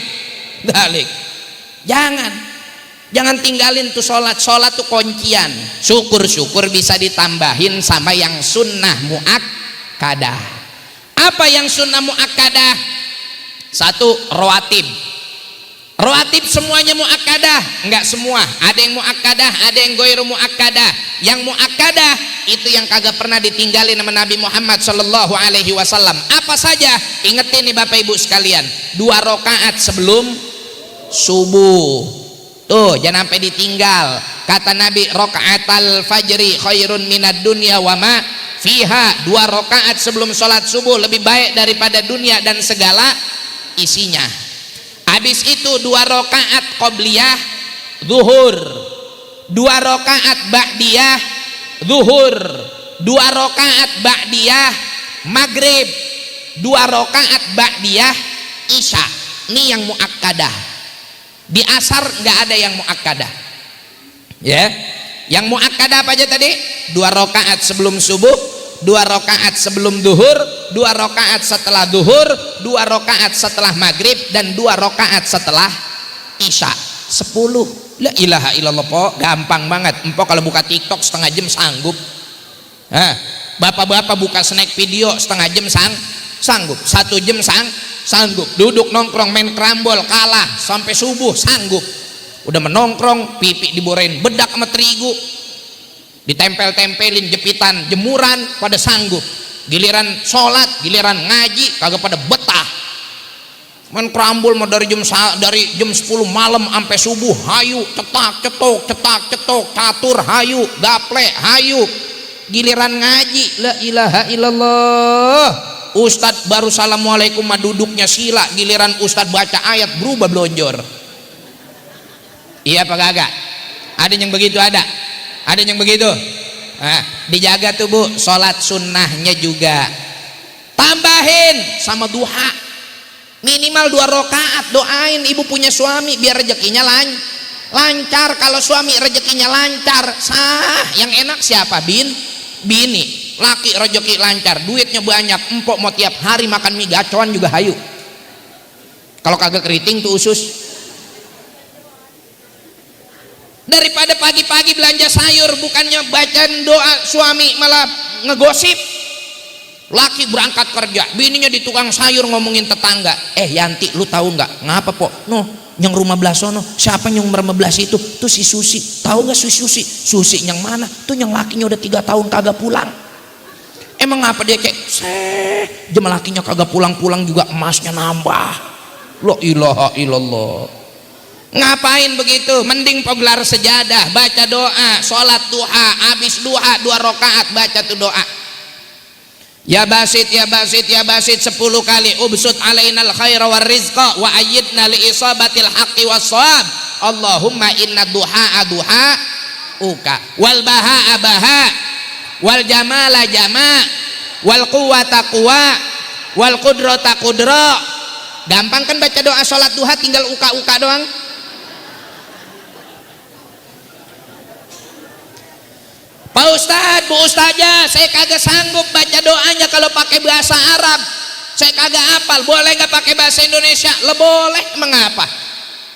dalik. Jangan tinggalin tuh sholat tuh kuncian. Syukur bisa ditambahin sama yang sunnah muakkadah. Apa yang sunnah muakkadah? 1, rawatib semuanya muakkadah? Enggak semua, ada yang muakkadah, ada yang ghairu muakkadah. Yang muakkadah itu yang kagak pernah ditinggalin sama Nabi Muhammad sallallahu alaihi wasallam. Apa saja? Ingetin nih Bapak Ibu sekalian, 2 rakaat sebelum subuh. Tuh jangan sampai ditinggal. Kata Nabi, rakaatal fajri khairun minad dunya wa ma fiha. 2 rakaat sebelum sholat subuh lebih baik daripada dunia dan segala isinya. Habis itu 2 rakaat qobliyah zuhur, 2 rakaat ba'diyah zuhur, 2 rakaat ba'diyah maghrib, 2 rakaat ba'diyah isya. Ini yang muakkadah. Di asar nggak ada yang muakkadah, ya. Yang muakkadah apa aja tadi? 2 rakaat sebelum subuh, 2 rakaat sebelum duhur, 2 rakaat setelah duhur, 2 rakaat setelah maghrib, dan 2 rakaat setelah isya. 10. La ilaha illallah po, gampang banget. Empok kalau buka TikTok setengah jam sanggup. Nah, bapak-bapak buka snack video setengah jam sanggup. 1 jam sanggup. Duduk nongkrong main kerambol kalah sampai subuh sanggup. Udah menongkrong pipi diborain bedak sama terigu, ditempel-tempelin jepitan jemuran pada sanggup. Giliran sholat, giliran ngaji kagak pada betah. Main kerambol mau dari jam 10 malam sampai subuh hayu, cetak cetok catur hayu, gaple hayu. Giliran ngaji la ilaha illallah, Ustadz baru assalamualaikum mah duduknya sila, giliran Ustadz baca ayat berubah belonjor. Iya apa kagak? Ada yang begitu? Ada yang begitu? Nah, dijaga tuh Bu, sholat sunnahnya juga tambahin sama duha. Minimal 2 rakaat doain ibu punya suami biar rezekinya lancar. Kalau suami rezekinya lancar, sah. Yang enak siapa? Bini. Laki rezeki lancar, duitnya banyak, empok mau tiap hari makan mie gacoan juga hayu. Kalau kagak keriting tuh usus. Daripada pagi-pagi belanja sayur, bukannya bacaan doa suami malah ngegosip. Laki berangkat kerja, bininya di tukang sayur ngomongin tetangga. Yanti, lu tahu nggak? Ngapa po? No, yang rumah belah sono. Siapa yang rumah belah itu? Tuh si Susi. Tahu nggak si Susi? Susi yang mana? Tuh yang lakinya udah 3 tahun kagak pulang. Emang ngapa dia kayak jam lakinya kagak pulang-pulang juga emasnya nambah. La ilaha illallah. Ngapain begitu? Mending poglar sejadah, baca doa, sholat duha, habis duha 2 rakaat baca tuh doa. Ya basit ya basit ya basit 10 kali. Ubsut alainal khaira war rizqa wa ayyidna li isabatil haqqi was shawab. Allahumma inna duha duha uka wal baha baha wal jamala jama wal quwwata quwa wal qudrata qudra. Gampang kan baca doa sholat duha, tinggal uka-uka doang. Pak Ustadz, Bu Ustazah, saya kagak sanggup baca doanya kalau pakai bahasa Arab. Saya kagak hafal. Boleh nggak pakai bahasa Indonesia? Boleh. Mengapa?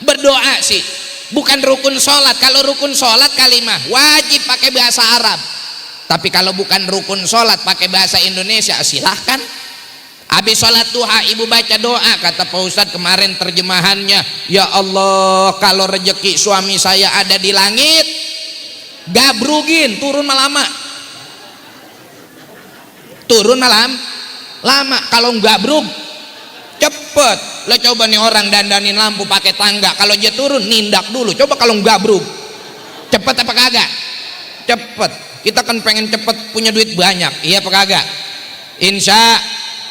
Berdoa sih bukan rukun sholat. Kalau rukun sholat kalimah wajib pakai bahasa Arab. Tapi kalau bukan rukun sholat pakai bahasa Indonesia silahkan. Habis sholat duha ibu baca doa, kata Pak Ustadz kemarin terjemahannya, ya Allah, kalau rezeki suami saya ada di langit, gabrugin, turun malam, lama. Kalau gabrug cepet. Lo coba nih orang dandanin lampu pakai tangga, kalau dia turun nindak dulu. Coba kalau gabrug cepet apa kagak? Cepet. Kita kan pengen cepet punya duit banyak, iya apa kagak? Insya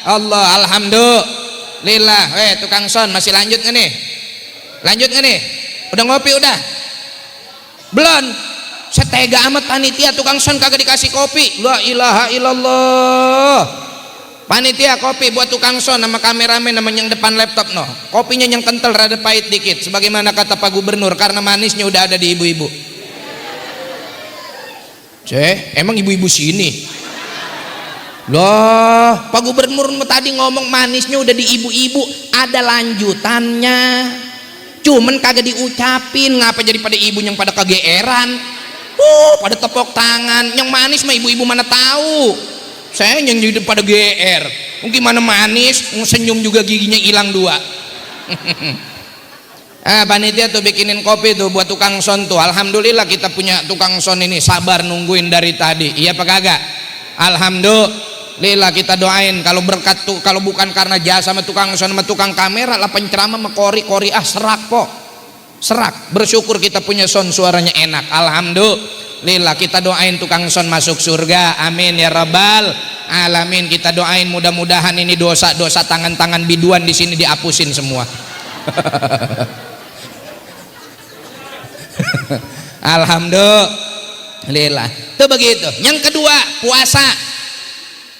Allah, alhamdulillah. Tukang son masih lanjut nggak nih? Lanjut nggak nih? Udah ngopi udah? Belum? Setega amat panitia tukang son kagak dikasih kopi. La ilaha illallah. Panitia kopi buat tukang son sama kameramen sama yang depan laptop no. Kopinya yang kental rada pahit dikit. Sebagaimana kata Pak Gubernur, karena manisnya udah ada di ibu-ibu. Emang ibu-ibu sini? Loh, Pak Gubernur tadi ngomong manisnya udah di ibu-ibu, ada lanjutannya. Cuman kagak diucapin, ngapa jadi pada ibu yang pada kegeeran? Pada tepuk tangan. Yang manis mah ibu-ibu mana tahu. Saya yang jadi pada GR. Mungkin mana manis, senyum juga giginya hilang 2. Panitia tuh bikinin kopi tuh buat tukang son tuh. Alhamdulillah kita punya tukang son ini, sabar nungguin dari tadi. Iya apa kagak? Alhamdulillah, kita doain kalau berkat tuh, kalau bukan karena jasa sama tukang son sama tukang kamera lah penceramah sama kori serak kok. Serak. Bersyukur kita punya son suaranya enak. Alhamdulillah, kita doain tukang son masuk surga. Amin ya rabbal alamin. Kita doain mudah-mudahan ini dosa-dosa tangan-tangan biduan di sini dihapusin semua. Alhamdulillah. Itu begitu. Yang kedua, puasa.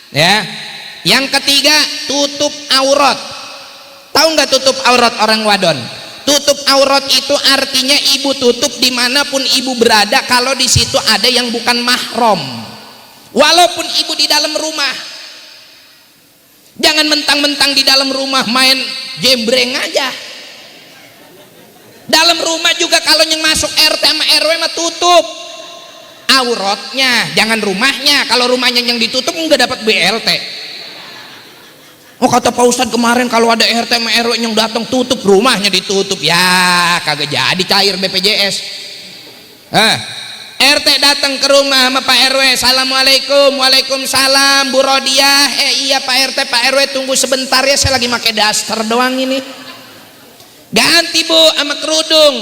Ya. Yang ketiga, tutup aurat. Tahu nggak tutup aurat orang wadon? Tutup aurat itu artinya ibu tutup dimanapun ibu berada kalau di situ ada yang bukan mahram. Walaupun ibu di dalam rumah, jangan mentang-mentang di dalam rumah main jembreng aja. Dalam rumah juga kalau yang masuk RT sama RW mah tutup auratnya, jangan rumahnya. Kalau rumahnya yang ditutup nggak dapat BLT. Oh kata Pak Ustadz kemarin kalau ada RT sama RW yang datang tutup rumahnya ditutup. Ya kagak jadi cair BPJS. RT datang ke rumah sama Pak RW, assalamualaikum, waalaikumsalam Bu Rodiah. Iya Pak RT, Pak RW tunggu sebentar ya, saya lagi pakai daster doang ini. Ganti Bu sama kerudung,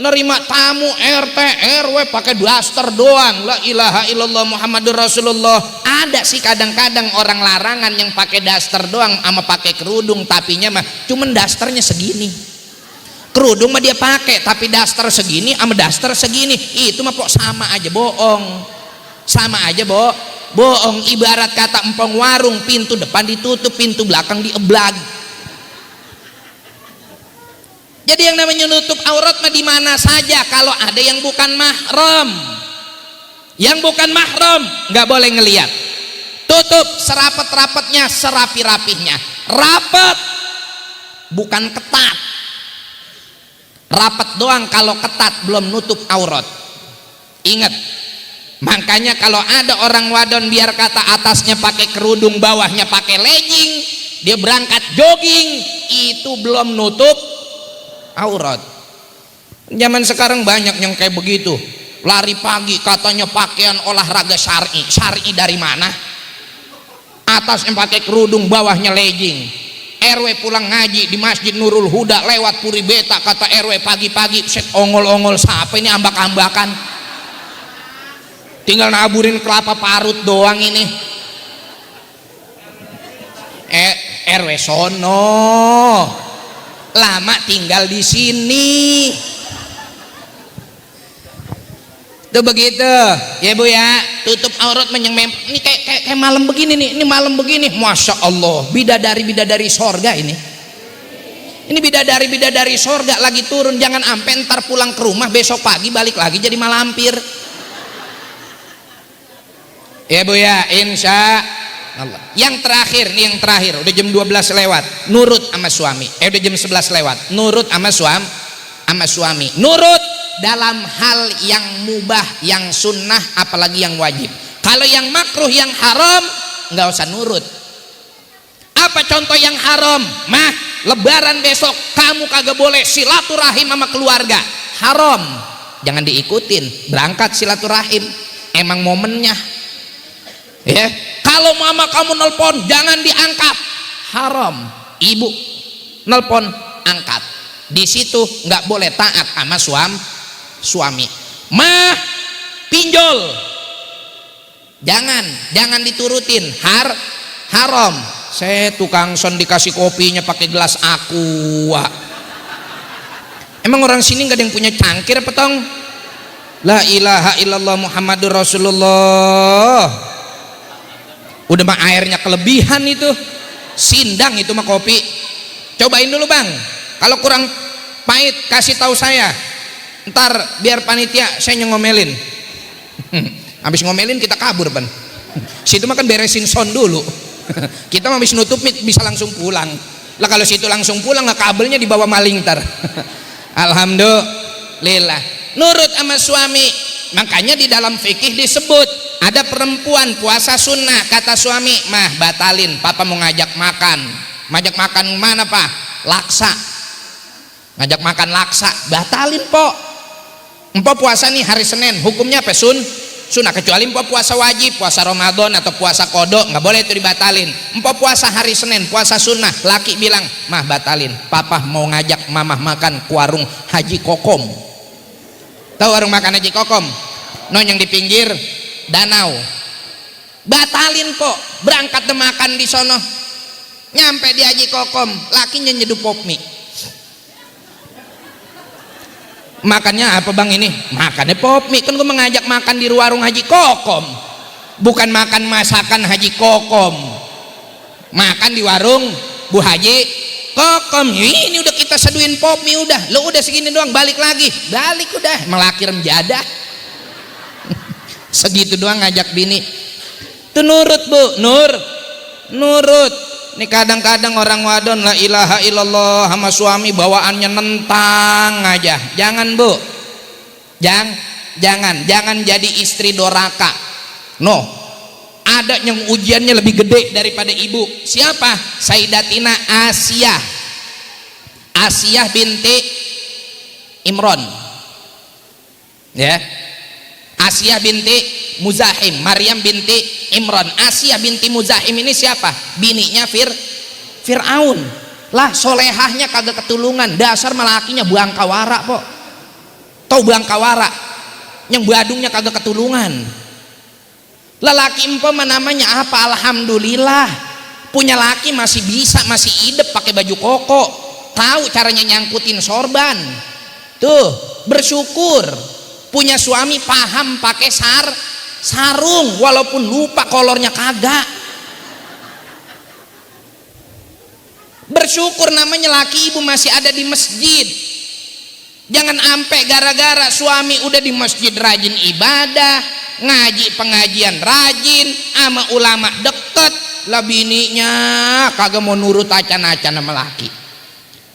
nerima tamu RT RW pakai daster doang. La ilaha illallah Muhammadur Rasulullah. Ada sih kadang-kadang orang larangan yang pakai daster doang sama pakai kerudung, tapinya mah cuman dasternya segini. Kerudung mah dia pakai, tapi daster segini sama daster segini, itu mah kok sama aja bohong. Sama aja bohong. Ibarat kata empong warung, pintu depan ditutup, pintu belakang dieblag. Jadi yang namanya nutup aurat mah di mana saja kalau ada yang bukan mahram. Yang bukan mahram nggak boleh ngelihat. Tutup serapat-rapatnya, serapi-rapihnya. Rapat, bukan ketat. Rapat doang, kalau ketat belum nutup aurat. Ingat, makanya kalau ada orang wadon biar kata atasnya pakai kerudung, bawahnya pakai legging, dia berangkat jogging, itu belum nutup aurat. Zaman sekarang banyak yang kayak begitu. Lari pagi katanya pakaian olahraga syar'i. Syar'i dari mana? Atasnya pakai kerudung, bawahnya legging. RW pulang ngaji di Masjid Nurul Huda lewat Puri Beta, kata RW pagi-pagi, set ongol-ongol siapa ini, ambak-ambakan. Tinggal naburin kelapa parut doang ini. RW sono. Lama tinggal di sini. Tuh begitu ya Bu ya, tutup aurat menyemem. Ini kayak malam begini nih, ini malam begini, masya Allah, bidadari sorga ini bidadari sorga lagi turun. Jangan ampe ntar pulang ke rumah besok pagi balik lagi jadi malampir ya Bu ya, insya Allah. Yang terakhir udah jam 12 lewat, nurut sama suami. Udah jam 11 lewat, nurut sama suami. Nurut dalam hal yang mubah, yang sunnah, apalagi yang wajib. Kalau yang makruh, yang haram, nggak usah nurut. Apa contoh yang haram? Mah, lebaran besok kamu kagak boleh silaturahim sama keluarga. Haram, jangan diikutin. Berangkat silaturahim, emang momennya ya. Kalau mama kamu nelpon jangan diangkat. Haram. Ibu nelpon, angkat. Di situ nggak boleh taat sama suami. Mah, pinjol, jangan diturutin. Haram. Saya tukang son dikasih kopinya pakai gelas aqua. Emang orang sini nggak ada yang punya cangkir apa tong? La ilaha illallah Muhammadur Rasulullah. Udah mah airnya kelebihan itu, sindang itu mah kopi. Cobain dulu bang, kalau kurang pahit kasih tahu saya, ntar biar panitia saya ngomelin. Habis ngomelin kita kabur ban. Situ mah kan beresin sound dulu. Kita mah habis nutup bisa langsung pulang. Lah kalau situ langsung pulang, nggak kabelnya dibawa maling ntar. Alhamdulillah. Nurut sama suami. Makanya di dalam fikih disebut ada perempuan puasa sunnah, kata suami, mah batalin, papa mau ngajak makan. Ngajak makan mana pak? Laksa. Ngajak makan laksa, batalin po. Empo puasa nih hari Senin, hukumnya apa? Sunnah, kecuali empo puasa wajib, puasa Ramadan atau puasa kodok, nggak boleh itu dibatalin. Empo puasa hari Senin, puasa sunnah, laki bilang, mah batalin, papa mau ngajak mamah makan ke warung Haji Kokom. Tahu warung makan Haji Kokom? No, yang di pinggir danau. Batalin kok, berangkat deh makan di sono. Nyampe di Haji Kokom, lakinya nyeduh pop mie. Makannya apa bang ini? Makannya pop mie. Kan gue mengajak makan di warung Haji Kokom, bukan makan masakan Haji Kokom. Makan di warung Bu Haji Kokom. Ini udah kita seduin pop mie, udah lo udah segini doang, balik lagi. Balik udah, melakir menjadah. Segitu doang ngajak bini. Itu nurut Bu, nurut. Ini kadang-kadang orang wadon la ilaha illallah sama suami bawaannya nentang aja. Jangan Bu, jangan jadi istri doraka. No, ada yang ujiannya lebih gede daripada ibu. Siapa? Sayyidatina Asiyah binti Imron, ya. Asiyah binti Muzahim, Maryam binti Imran. Asiyah binti Muzahim ini siapa? Bininya Fir'aun. Lah solehahnya kagak ketulungan, dasar malakinya buang kawara po. Tahu buang kawara? Yang badungnya kagak ketulungan. Lelaki empama namanya apa? Alhamdulillah, punya laki masih bisa, masih hidup pakai baju koko, tahu caranya nyangkutin sorban. Tuh bersyukur. Punya suami paham pakai sarung, walaupun lupa kolornya kagak. Bersyukur namanya laki ibu masih ada di masjid, Jangan ampe gara-gara suami udah di masjid rajin ibadah, ngaji pengajian rajin, sama ulama deket, lah bininya kagak mau nurut acan-acan sama laki.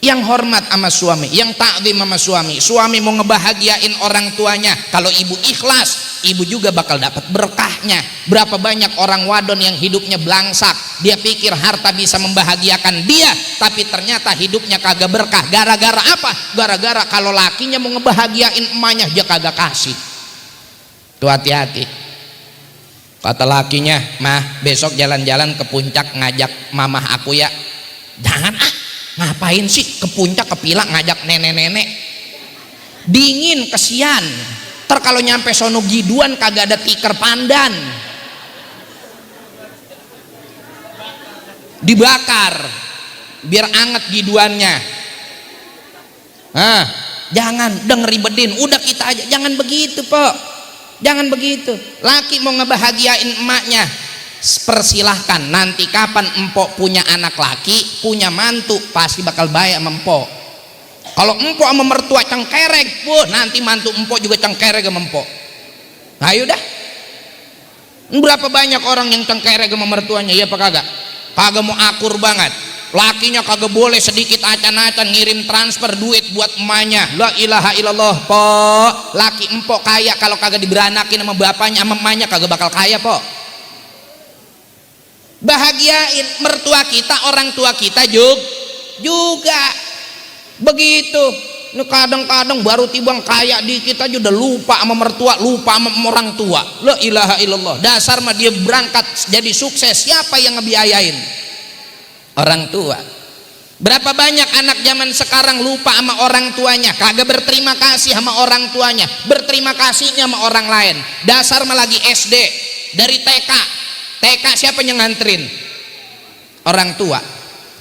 Yang hormat sama suami, yang takzim sama suami. Suami mau ngebahagiain orang tuanya, kalau ibu ikhlas, ibu juga bakal dapat berkahnya. Berapa banyak orang wadon yang hidupnya belangsak, dia pikir harta bisa membahagiakan dia, tapi ternyata hidupnya kagak berkah. Gara-gara apa? Gara-gara kalau lakinya mau ngebahagiain emaknya, dia kagak kasih. Tuh hati-hati. Kata lakinya, mah besok jalan-jalan ke puncak ngajak mamah aku ya. Jangan ah, ngapain sih ke puncak ke Pilak ngajak nenek-nenek, dingin kesian. Ter kalau nyampe sono giduan kagak ada tikar pandan, dibakar biar anget giduannya. Nah, jangan denger ribetin, udah kita aja. Jangan begitu Pok, jangan begitu. Laki mau ngebahagiain emaknya, persilahkan. Nanti kapan empok punya anak laki, punya mantu, pasti bakal baik sama empok. Kalau empok sama mertua cengkerek, nanti mantu empok juga cengkerek sama empok. Ayo dah. Berapa banyak orang yang cengkerek sama mertuanya, ya apa kagak? Kagak mau akur banget. Lakinya kagak boleh sedikit acan-acan ngirim transfer duit buat emaknya. La ilaha illallah, Pok. Laki empok kaya, kalau kagak diberanakin sama bapaknya sama emaknya kagak bakal kaya, Pok. Bahagiain mertua kita, orang tua kita juga begitu. Ini kadang-kadang baru tibang kaya dikit aja udah lupa sama mertua, lupa sama orang tua. La ilaha illallah. Dasar mah dia berangkat jadi sukses, siapa yang ngebiayain? Orang tua. Berapa banyak anak zaman sekarang lupa sama orang tuanya, kagak berterima kasih sama orang tuanya, berterima kasihnya sama orang lain. Dasar mah lagi SD, dari TK siapa yang nganterin? Orang tua.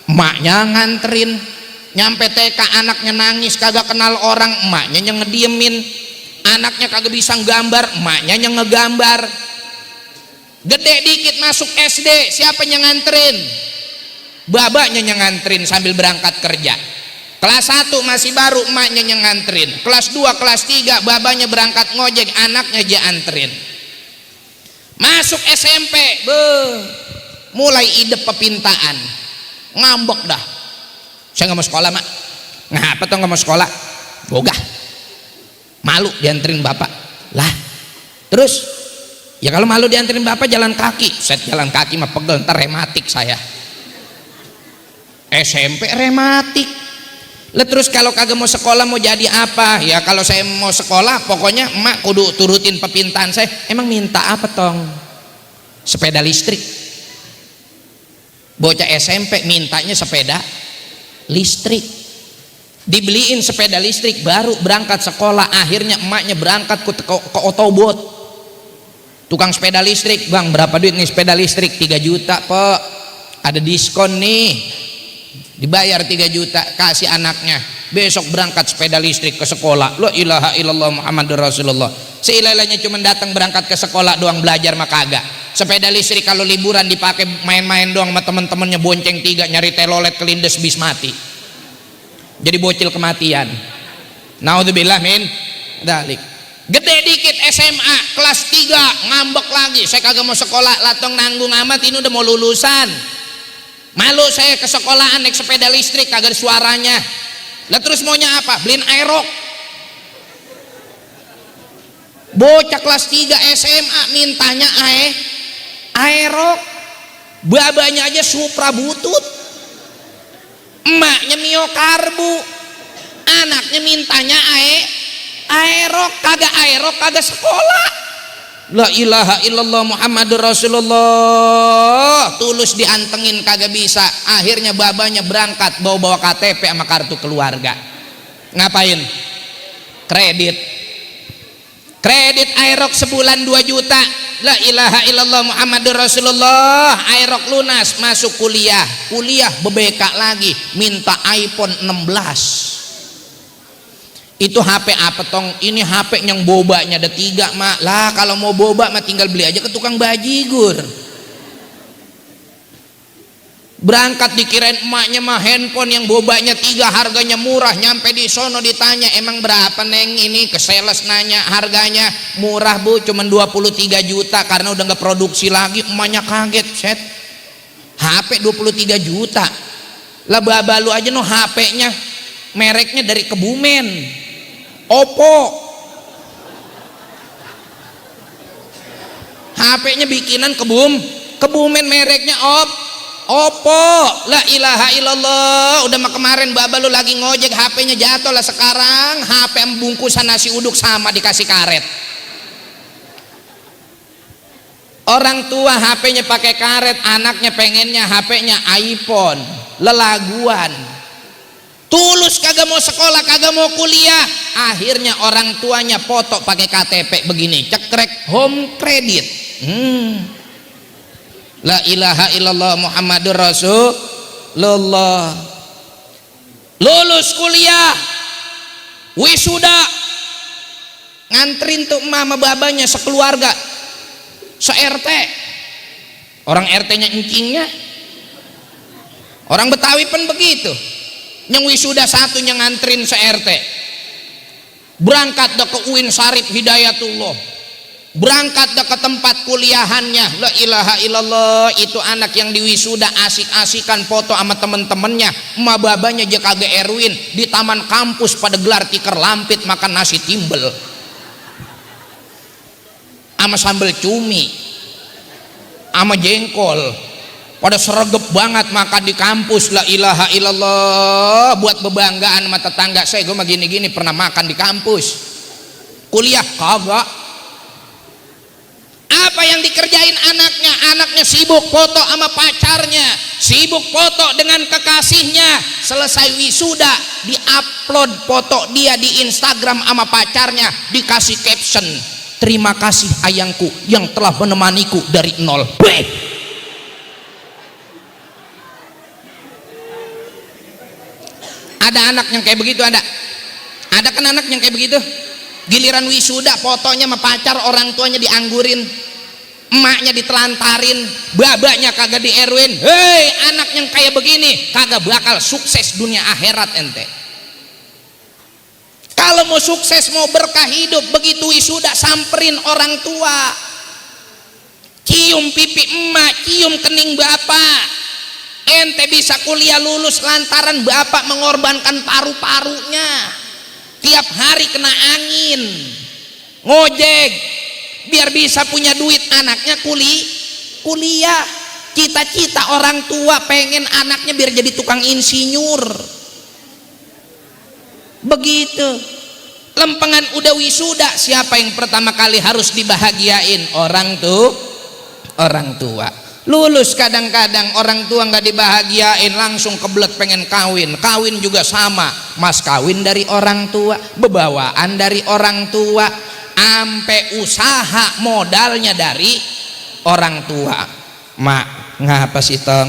Emaknya nganterin. Nyampe TK anaknya nangis kagak kenal orang, emaknya yang ngediemin. Anaknya kagak bisa nggambar, emaknya yang ngegambar. Gede dikit masuk SD, siapa yang nganterin? Babanya yang nganterin sambil berangkat kerja. Kelas 1 masih baru, emaknya yang nganterin. Kelas 2, kelas 3 babanya berangkat ngojek, anaknya dia anterin. Masuk SMP, mulai ide pepintaan, ngambek dah. Saya nggak mau sekolah mak. Ngapa tuh nggak mau sekolah? Bogah, malu dianterin bapak. Lah, terus ya kalau malu dianterin bapak jalan kaki. Set jalan kaki mah pegel, ntar rematik saya. SMP rematik. Lah terus kalau kagak mau sekolah mau jadi apa? Ya kalau saya mau sekolah pokoknya emak kudu turutin permintaan saya. Emang minta apa tong? Sepeda listrik. Bocah SMP mintanya sepeda listrik. Dibeliin sepeda listrik baru berangkat sekolah. Akhirnya emaknya berangkat ke Otobot, tukang sepeda listrik. Bang berapa duit nih sepeda listrik? 3 juta Pak, ada diskon nih, dibayar 3 juta, kasih anaknya. Besok berangkat sepeda listrik ke sekolah. La ilaha illallah Muhammadur Rasulullah. Seilelanya cuma datang berangkat ke sekolah doang, belajar mah kagak. Sepeda listrik kalau liburan dipakai main-main doang sama temen-temennya, bonceng 3 nyari telolet kelindes bis mati, jadi bocil kematian. Naudzubillah min dzalik. Gede dikit SMA kelas 3 ngambek lagi, saya kagak mau sekolah, latong nanggung amat, ini udah mau lulusan. Malu saya ke sekolahan naik sepeda listrik kagak ada suaranya. Lah terus maunya apa? Beliin aerok. Bocah kelas 3 SMA mintanya aerok. Babanya aja Supra butut, emaknya Mio Karbu, anaknya mintanya aerok. Kagak sekolah. La ilaha illallah Muhammadur Rasulullah. Tulus diantengin kagak bisa. Akhirnya babanya berangkat bawa KTP sama kartu keluarga. Ngapain? Kredit aerok sebulan 2 juta. La ilaha illallah Muhammadur Rasulullah. Aerok lunas, masuk kuliah bebeka lagi, minta iPhone 16. Itu HP apa tong? Ini HP yang bobanya ada 3 mak. Lah kalau mau boba mah tinggal beli aja ke tukang bajigur. Berangkat dikirain emaknya mah handphone yang bobanya 3 harganya murah, nyampe di sono ditanya emang berapa neng, ini ke sales nanya harganya murah bu, cuman 23 juta karena udah nggak produksi lagi. Emaknya kaget, set HP 23 juta lah, babalu aja no HP-nya mereknya dari Kebumen, Oppo, HP-nya bikinan Kebumen mereknya Oppo. La ilaha illallah. Udah mah kemarin baba lu lagi ngojek HP-nya jatuh lah, sekarang HP bungkusan nasi uduk sama dikasih karet. Orang tua HP-nya pakai karet, anaknya pengennya HP-nya iPhone, lelaguan. Tulus kagak mau sekolah, kagak mau kuliah, akhirnya orang tuanya foto pakai KTP begini, cekrek home credit. La ilaha illallah Muhammadur Rasulullah. Lulus kuliah, wisuda, ngantrin tuh mama babanya sekeluarga, se-RT. Orang RT-nya encingnya. Orang Betawi pun begitu. Yang wisuda satunya ngantrin se-RT. Berangkat dah ke UIN Syarif Hidayatullah, berangkat ke tempat kuliahannya. La ilaha illallah. Itu anak yang diwisuda asik-asikan foto sama temen-temennya, emak babanya aja kagak Erwin. Di taman kampus pada gelar tikar lampit, makan nasi timbel sama sambal cumi sama jengkol, pada seregep banget makan di kampus. La ilaha illallah. Buat bebanggaan sama tetangga saya, gue mah gini-gini pernah makan di kampus. Kuliah kagak. Apa yang dikerjain anaknya? Anaknya sibuk foto sama pacarnya, sibuk foto dengan kekasihnya. Selesai wisuda diupload foto dia di Instagram sama pacarnya, dikasih caption, terima kasih ayangku yang telah menemaniku dari nol. Beh. Ada anak yang kayak begitu, ada kan anak yang kayak begitu. Giliran wisuda fotonya sama pacar, orang tuanya dianggurin, emaknya ditelantarin, babanya kagak di Erwin. Hei, anak yang kayak begini kagak bakal sukses dunia akhirat ente. Kalau mau sukses, mau berkah hidup, begitu wisuda samperin orang tua, cium pipi emak, cium kening bapak. Ente bisa kuliah lulus lantaran bapak mengorbankan paru-parunya. Tiap hari kena angin, ngojek biar bisa punya duit, anaknya kuliah. Cita-cita orang tua pengen anaknya biar jadi tukang insinyur. Begitu. Lempengan udah wisuda, siapa yang pertama kali harus dibahagiain? Orang tua. Lulus kadang-kadang orang tua nggak dibahagiain, langsung kebelet pengen kawin. Kawin juga sama, mas kawin dari orang tua, bebawaan dari orang tua, ampe usaha modalnya dari orang tua. Mak, ngapa sih tong?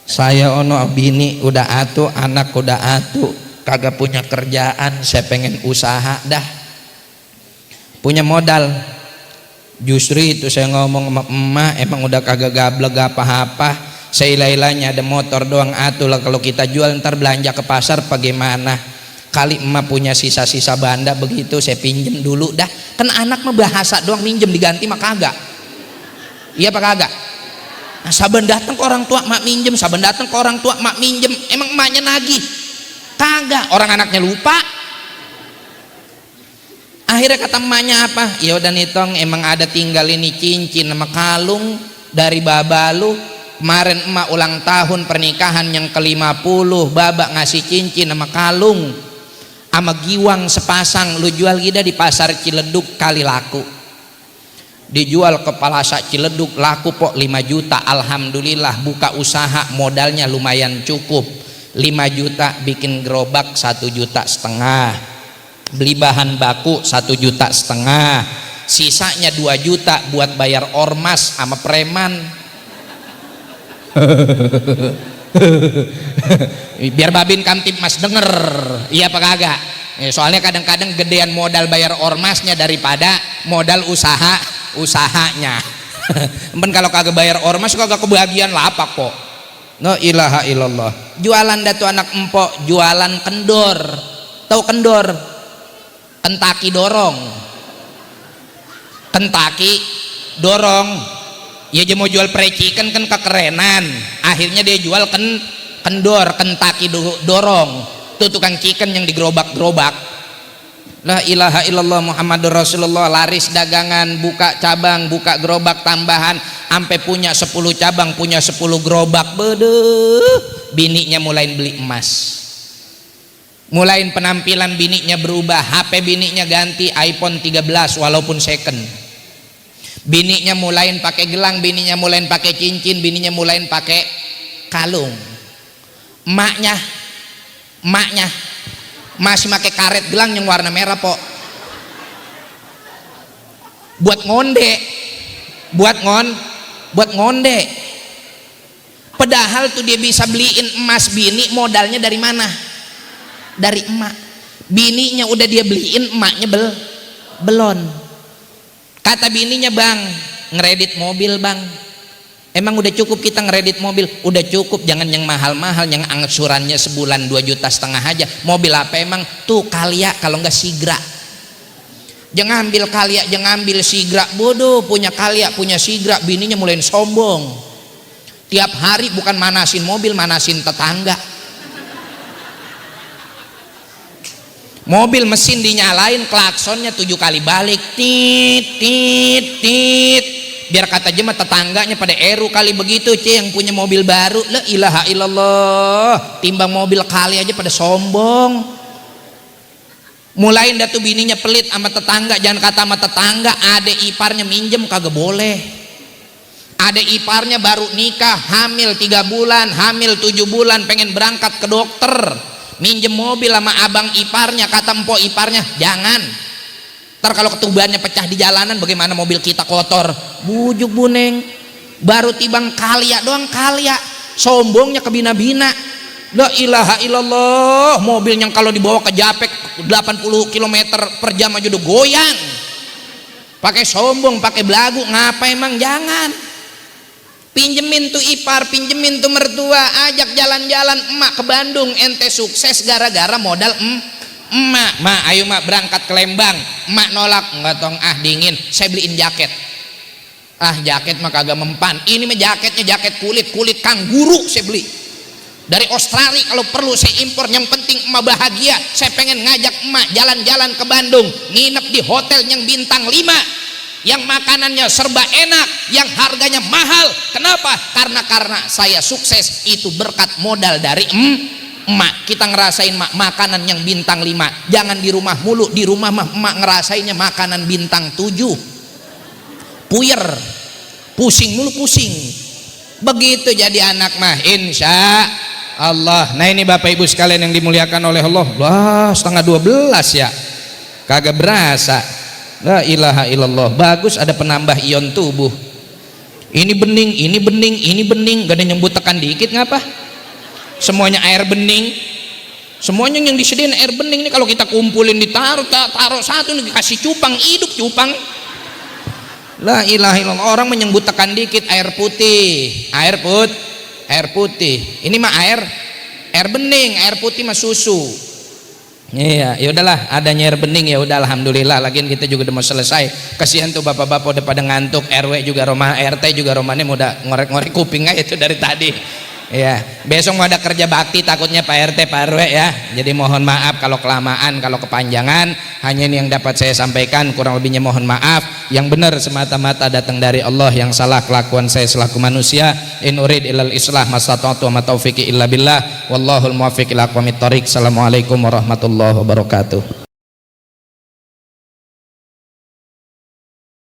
Saya ono bini udah atu, anak udah atu, kagak punya kerjaan, saya pengen usaha dah, punya modal. Justru itu saya ngomong sama emak, emang udah kagak gablek apa-apa, seilai-ilainya ada motor doang atuh lah, kalau kita jual ntar belanja ke pasar bagaimana? Kali emak punya sisa-sisa banda begitu, saya pinjem dulu dah. Kan anak mah bahasa doang, minjem diganti mah kagak. Iya apa kagak? Nah, saben datang ke orang tua mak minjem, saben datang ke orang tua mak minjem. Emang emaknya nagih? Kagak, orang anaknya lupa. Akhirnya kata emaknya apa? Ya udah nih tong, emang ada tinggal ini cincin sama kalung dari babalu. Kemarin emak ulang tahun pernikahan yang ke-50, babak ngasih cincin sama kalung sama giwang sepasang, lu jual gida di pasar Ciledug kali laku. Dijual ke Palasa Ciledug laku pok 5 juta. Alhamdulillah buka usaha modalnya lumayan cukup. 5 juta bikin gerobak 1,5 juta. Beli bahan baku 1,5 juta, sisanya 2 juta buat bayar ormas sama preman. Biar Babin Kamtibmas denger, iya apa kagak? Soalnya kadang-kadang gedean modal bayar ormasnya daripada modal usahanya. Men kalau kagak bayar ormas kagak kebahagiaan lapak kok. La ilaha illallah. Jualan dah tuh anak empok, jualan kendor. Tahu kendor? Kentaki dorong. Kentaki dorong. Ya dia mau jual fried chicken kan kekerenan. Akhirnya dia jual kendor, kentaki dorong. Tuh tukang chicken yang digerobak-gerobak. La ilaha illallah Muhammadur Rasulullah. Laris dagangan, buka cabang, buka gerobak tambahan, sampai punya 10 cabang, punya 10 gerobak. Bedeuh. Bininya mulain beli emas, mulain penampilan bininya berubah. HP bininya ganti iPhone 13 walaupun second. Bininya mulain pakai gelang, bininya mulain pakai cincin, bininya mulain pakai kalung. Emaknya masih pakai karet gelang yang warna merah pok, buat ngonde. Padahal tuh dia bisa beliin emas bini, modalnya dari mana? Dari emak. Bininya udah dia beliin, emaknya belon. Kata bininya, bang, ngeredit mobil bang. Emang udah cukup kita ngeredit mobil? Udah cukup, jangan yang mahal-mahal, yang angsurannya sebulan 2,5 juta aja. Mobil apa emang? Tuh Kalia, kalau enggak Sigra. Jangan ambil Kalia, jangan ambil Sigra. Bodoh, punya Kalia, punya Sigra. Bininya mulai sombong. Tiap hari bukan manasin mobil, manasin tetangga. Mobil mesin dinyalain, klaksonnya 7 kali balik. Tit tit tit. Biar kata jemaah tetangganya pada eru kali begitu, yang punya mobil baru. La ilaha illallah, timbang mobil kali aja pada sombong. Mulain dah tuh bininya pelit sama tetangga. Jangan kata sama tetangga, adek iparnya minjem kagak boleh. Adek iparnya baru nikah, hamil 3 bulan, hamil 7 bulan, pengen berangkat ke dokter, minjem mobil sama abang iparnya. Kata empok iparnya, jangan, ntar kalau ketubannya pecah di jalanan bagaimana, mobil kita kotor. Bujuk buneng, baru tibang Kalia doang, Kalia sombongnya ke bina-bina. La ilaha illallah, mobil yang kalau dibawa ke Japek 80 km per jam aja udah goyang. Pakai sombong, pakai belagu, ngapa emang? Jangan. Pinjemin tuh ipar, pinjemin tuh mertua, ajak jalan-jalan emak ke Bandung, ente sukses gara-gara modal emak. Mak, ayo mak berangkat ke Lembang. Emak nolak, enggak tong, dingin, saya beliin jaket. Jaket mah kagak mempan. Ini mah jaketnya jaket kulit kangguru, saya beli dari Australia. Kalau perlu saya impor, yang penting emak bahagia. Saya pengen ngajak emak jalan-jalan ke Bandung, nginep di hotel yang bintang 5, yang makanannya serba enak, yang harganya mahal. Kenapa? Karena saya sukses, itu berkat modal dari emak. Kita ngerasain makanan yang bintang 5. Jangan di rumah mulu, di rumah mah emak ngerasainnya makanan bintang 7. Puyer, pusing mulu, pusing. Begitu jadi anak mah, insya Allah. Nah ini Bapak Ibu sekalian yang dimuliakan oleh Allah. Wah, 11:30 ya, kagak berasa. La ilaha illallah. Bagus ada penambah ion tubuh. Ini bening, gak ada nyebut tekan dikit ngapa? Semuanya air bening, semuanya yang disediain air bening. Nih kalau kita kumpulin ditaruh satu nih, dikasih cupang, hidup cupang. La ilaha illallah. Orang menyebut tekan dikit air putih, air putih. Ini mah air bening, air putih mah susu. Iya, ya udahlah, adanya air bening ya udah, alhamdulillah. Lagian kita juga udah mau selesai. Kasihan tuh bapak-bapak udah pada ngantuk. RW juga rumah, RT juga rumahnya udah ngorek-ngorek kuping aja itu dari tadi. Ya, besok mau ada kerja bakti takutnya Pak RT, Pak RW ya. Jadi mohon maaf kalau kelamaan, kalau kepanjangan. Hanya ini yang dapat saya sampaikan, kurang lebihnya mohon maaf. Yang benar semata-mata datang dari Allah, yang salah kelakuan saya selaku manusia. In urid ilal islah mastata'tu wa ma taufiqi illa billah. Wallahul muwaffiq ila aqwamit thoriq. Assalamualaikum warahmatullahi wabarakatuh.